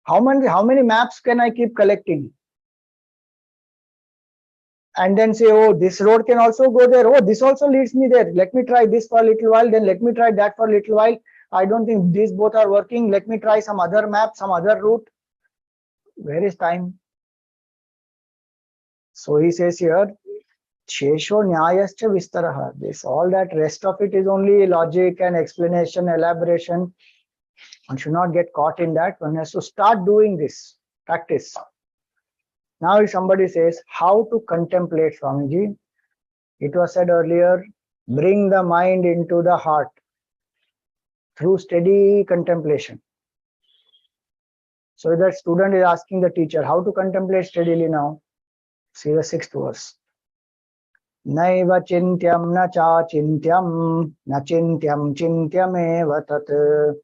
How many maps can I keep collecting? And then say, oh, this road can also go there. Oh, this also leads me there. Let me try this for a little while, then let me try that for a little while. I don't think these both are working. Let me try some other map, some other route. Where is time? So he says here, Shesho Nyayascha Vistaraha. This, all that rest of it is only logic and explanation, elaboration. One should not get caught in that. One has to start doing this, practice. Now if somebody says, how to contemplate, Swamiji? It was said earlier, bring the mind into the heart through steady contemplation. So that student is asking the teacher, how to contemplate steadily now? See the 6th verse. Naiva chintyam na cha chintyam na chintyam chintyameva tat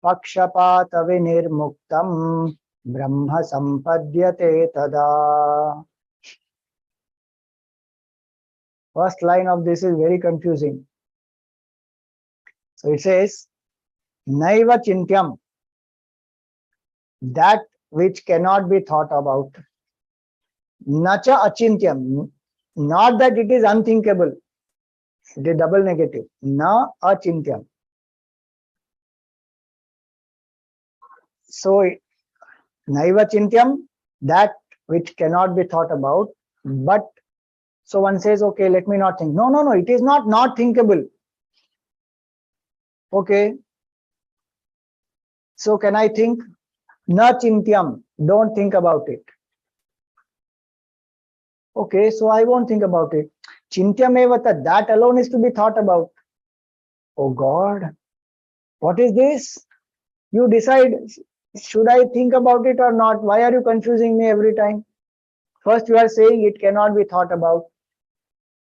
pakshapata vinirmuktam brahma sampadyate tada. First line of this is very confusing. So it says, Naiva chintyam, that which cannot be thought about. Nacha achintyam, not that it is unthinkable. It is double negative. Na achintyam. So, naiva chintyam, that which cannot be thought about. But, so one says, okay, let me not think. No, it is not thinkable. Okay. So can I think? Na chintyam, don't think about it. Okay, so I won't think about it. Chintyamevata, that alone is to be thought about. Oh God, what is this? You decide, should I think about it or not? Why are you confusing me every time? First you are saying it cannot be thought about.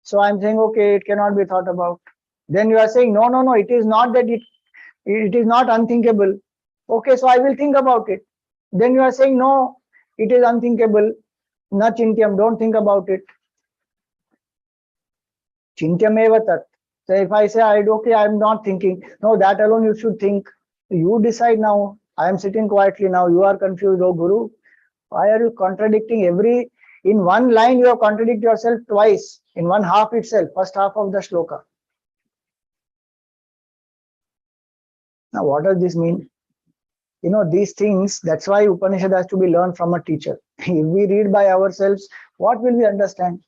So I'm saying, okay, it cannot be thought about. Then you are saying, no, it is not that it is not unthinkable. Okay, so I will think about it. Then you are saying, no, it is unthinkable. Na chintyam, don't think about it. Chintyameva tat. So if I say, okay, I'm not thinking. No, that alone you should think. You decide now. I am sitting quietly now. You are confused, oh Guru. Why are you contradicting in one line you have contradicted yourself twice. In one half itself, first half of the shloka. Now what does this mean? You know, these things, that's why Upanishad has to be learned from a teacher. If we read by ourselves, what will we understand?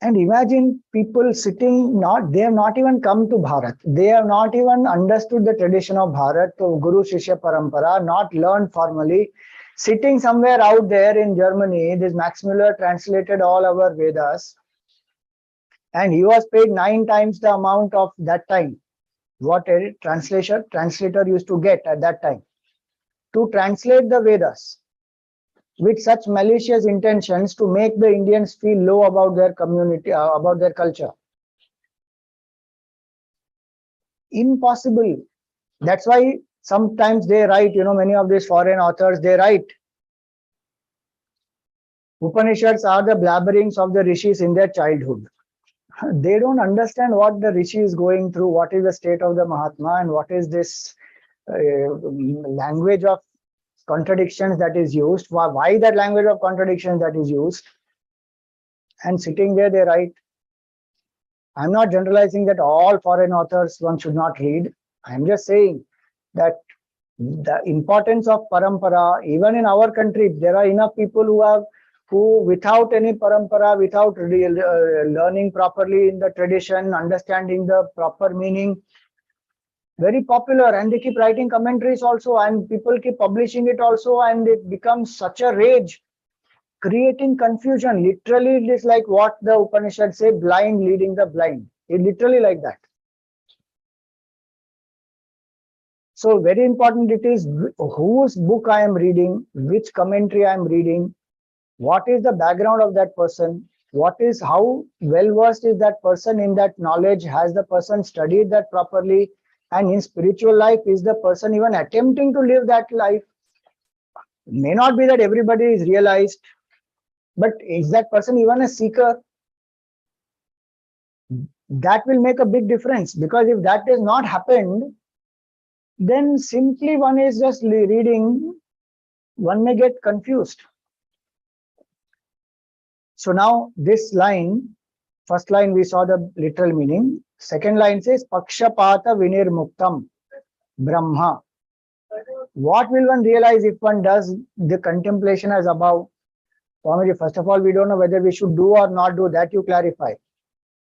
And imagine people sitting, they have not even come to Bharat. They have not even understood the tradition of Bharat, to Guru Shishya Parampara, not learned formally. Sitting somewhere out there in Germany, this Max Muller translated all our Vedas. And he was paid 9 times the amount of that time. What a translator used to get at that time to translate the Vedas with such malicious intentions to make the Indians feel low about their community, about their culture. Impossible. That's why sometimes they write, many of these foreign authors, they write, Upanishads are the blabberings of the rishis in their childhood. They don't understand what the rishi is going through, what is the state of the Mahatma, and what is this language of contradictions that is used, why that language of contradictions that is used. And sitting there, they write. I'm not generalizing that all foreign authors one should not read. I'm just saying that the importance of parampara, even in our country, there are enough people who without any parampara, without learning properly in the tradition, understanding the proper meaning, very popular, and they keep writing commentaries also, and people keep publishing it also, and it becomes such a rage, creating confusion. Literally, it is like what the Upanishad say, blind leading the blind. It's literally like that. So very important it is whose book I am reading, which commentary I am reading, what is the background of that person, how well versed is that person in that knowledge, has the person studied that properly, and in spiritual life, is the person even attempting to live that life? It may not be that everybody is realized, But is that person even a seeker? That will make a big difference, because if that has not happened, then simply one is just reading, one may get confused. So now this line, first line we saw the literal meaning. Second line says Pakshapata Vinirmuktam Brahma. What will one realize if one does the contemplation as above? Swamiji, first of all, we don't know whether we should do or not do. That you clarify.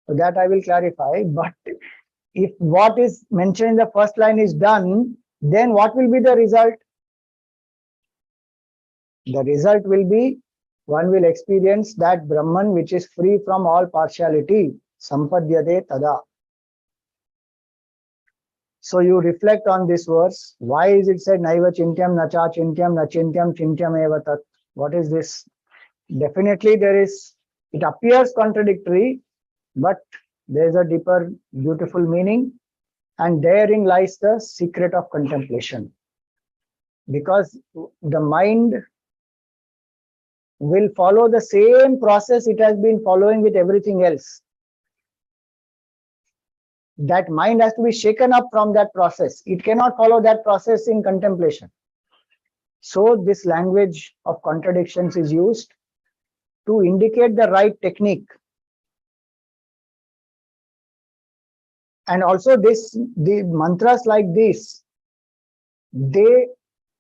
So that I will clarify. But if what is mentioned in the first line is done, then what will be the result? The result will be one will experience that Brahman which is free from all partiality. Sampadyate tada. So you reflect on this verse. Why is it said Naiva Chintyam Nacha Chintyam Nachintyam Chintyam Eva Tat? What is this? Definitely there is, it appears contradictory, but there is a deeper, beautiful meaning, and therein lies the secret of contemplation. Because the mind will follow the same process it has been following with everything else. That mind has to be shaken up from that process. It cannot follow that process in contemplation. So this language of contradictions is used to indicate the right technique. And also the mantras like this, they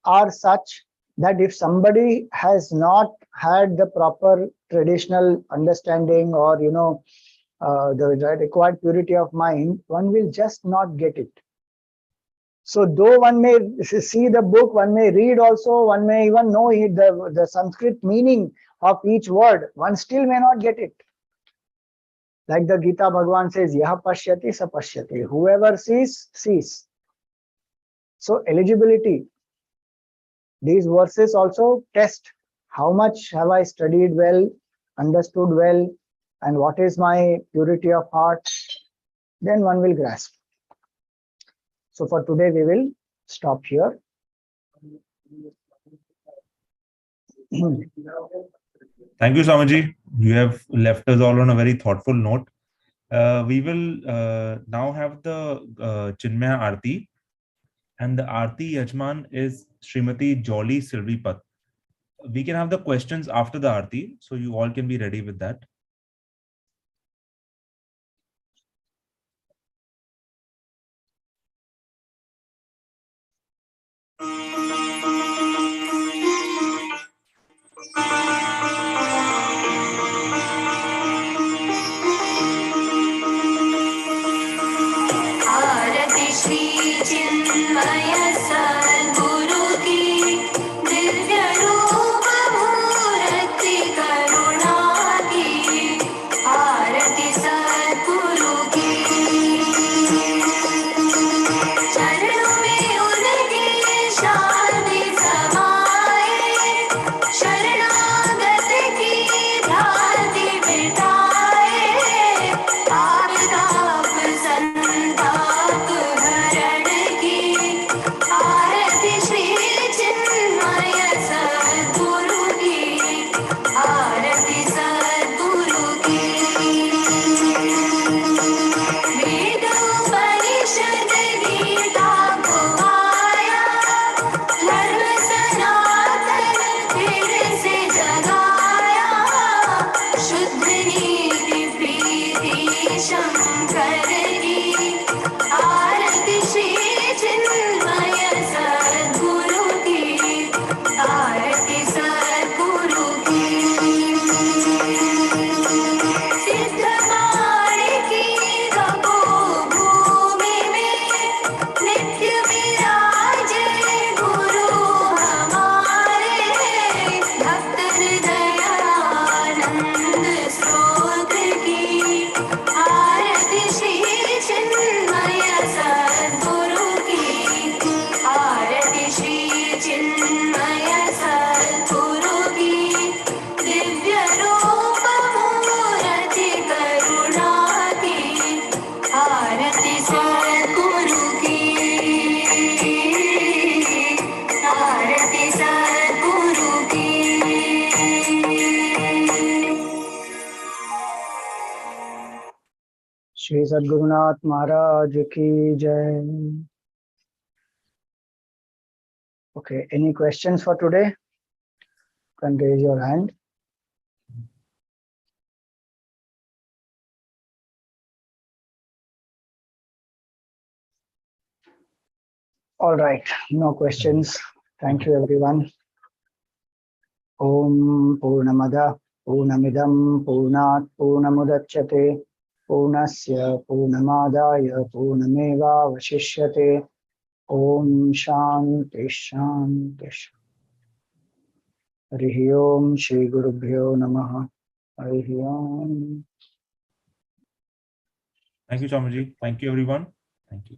are such that if somebody has not had the proper traditional understanding or the required purity of mind, one will just not get it. So though one may see the book, one may read also, one may even know the Sanskrit meaning of each word, one still may not get it. Like the Gita Bhagavan says, Yaha pashyati sa pashyati. Whoever sees, sees. So eligibility. These verses also test how much have I studied well, understood well, and what is my purity of heart. Then one will grasp. So for today, we will stop here. Thank you, Swamiji. You have left us all on a very thoughtful note. We will now have the Chinmaya Aarti, and the Aarti Yajman is Srimati Jolly Silvipat. We can have the questions after the Aarti, so you all can be ready with that. आरति श्री चिन्मय सद्गुरु की दिव्य रूप मूर्ति करुणा की आरति सद्गुरु की चरणों में उनकी शांति समाए शरणागत की भ्रांति मिटाए आप ताप संताप हरण की आरति श्री चिन्मय सद्गुरु की आरति सद्गुरु की वेद उपनिषद गीता को आया धर्म सनातन फिर से जगाया शुद्ध नीति प्रीति शंकर की आरति श्री चिन्मय सद्गुरु की आरति सद्गुरु की सिद्ध माणिकी तपोभूमि में नित्य विराजे गुरु हमारे भक्त हृदयानंद स्रोत Shri Sadgurunath Maharaj ki jai. Okay, any questions for today? You can raise your hand. All right, no questions. Thank you, everyone. Om Purnamada Purnamidam Purnat Purnamudachyate Purnasya Purnamadaya Purnameva Vashishyate. Om Shanti Shanti Shanti. Harihi Om Shri Gurubhyo Namaha. Harihi Om. Thank you, Swamiji. Thank you, everyone. Thank you.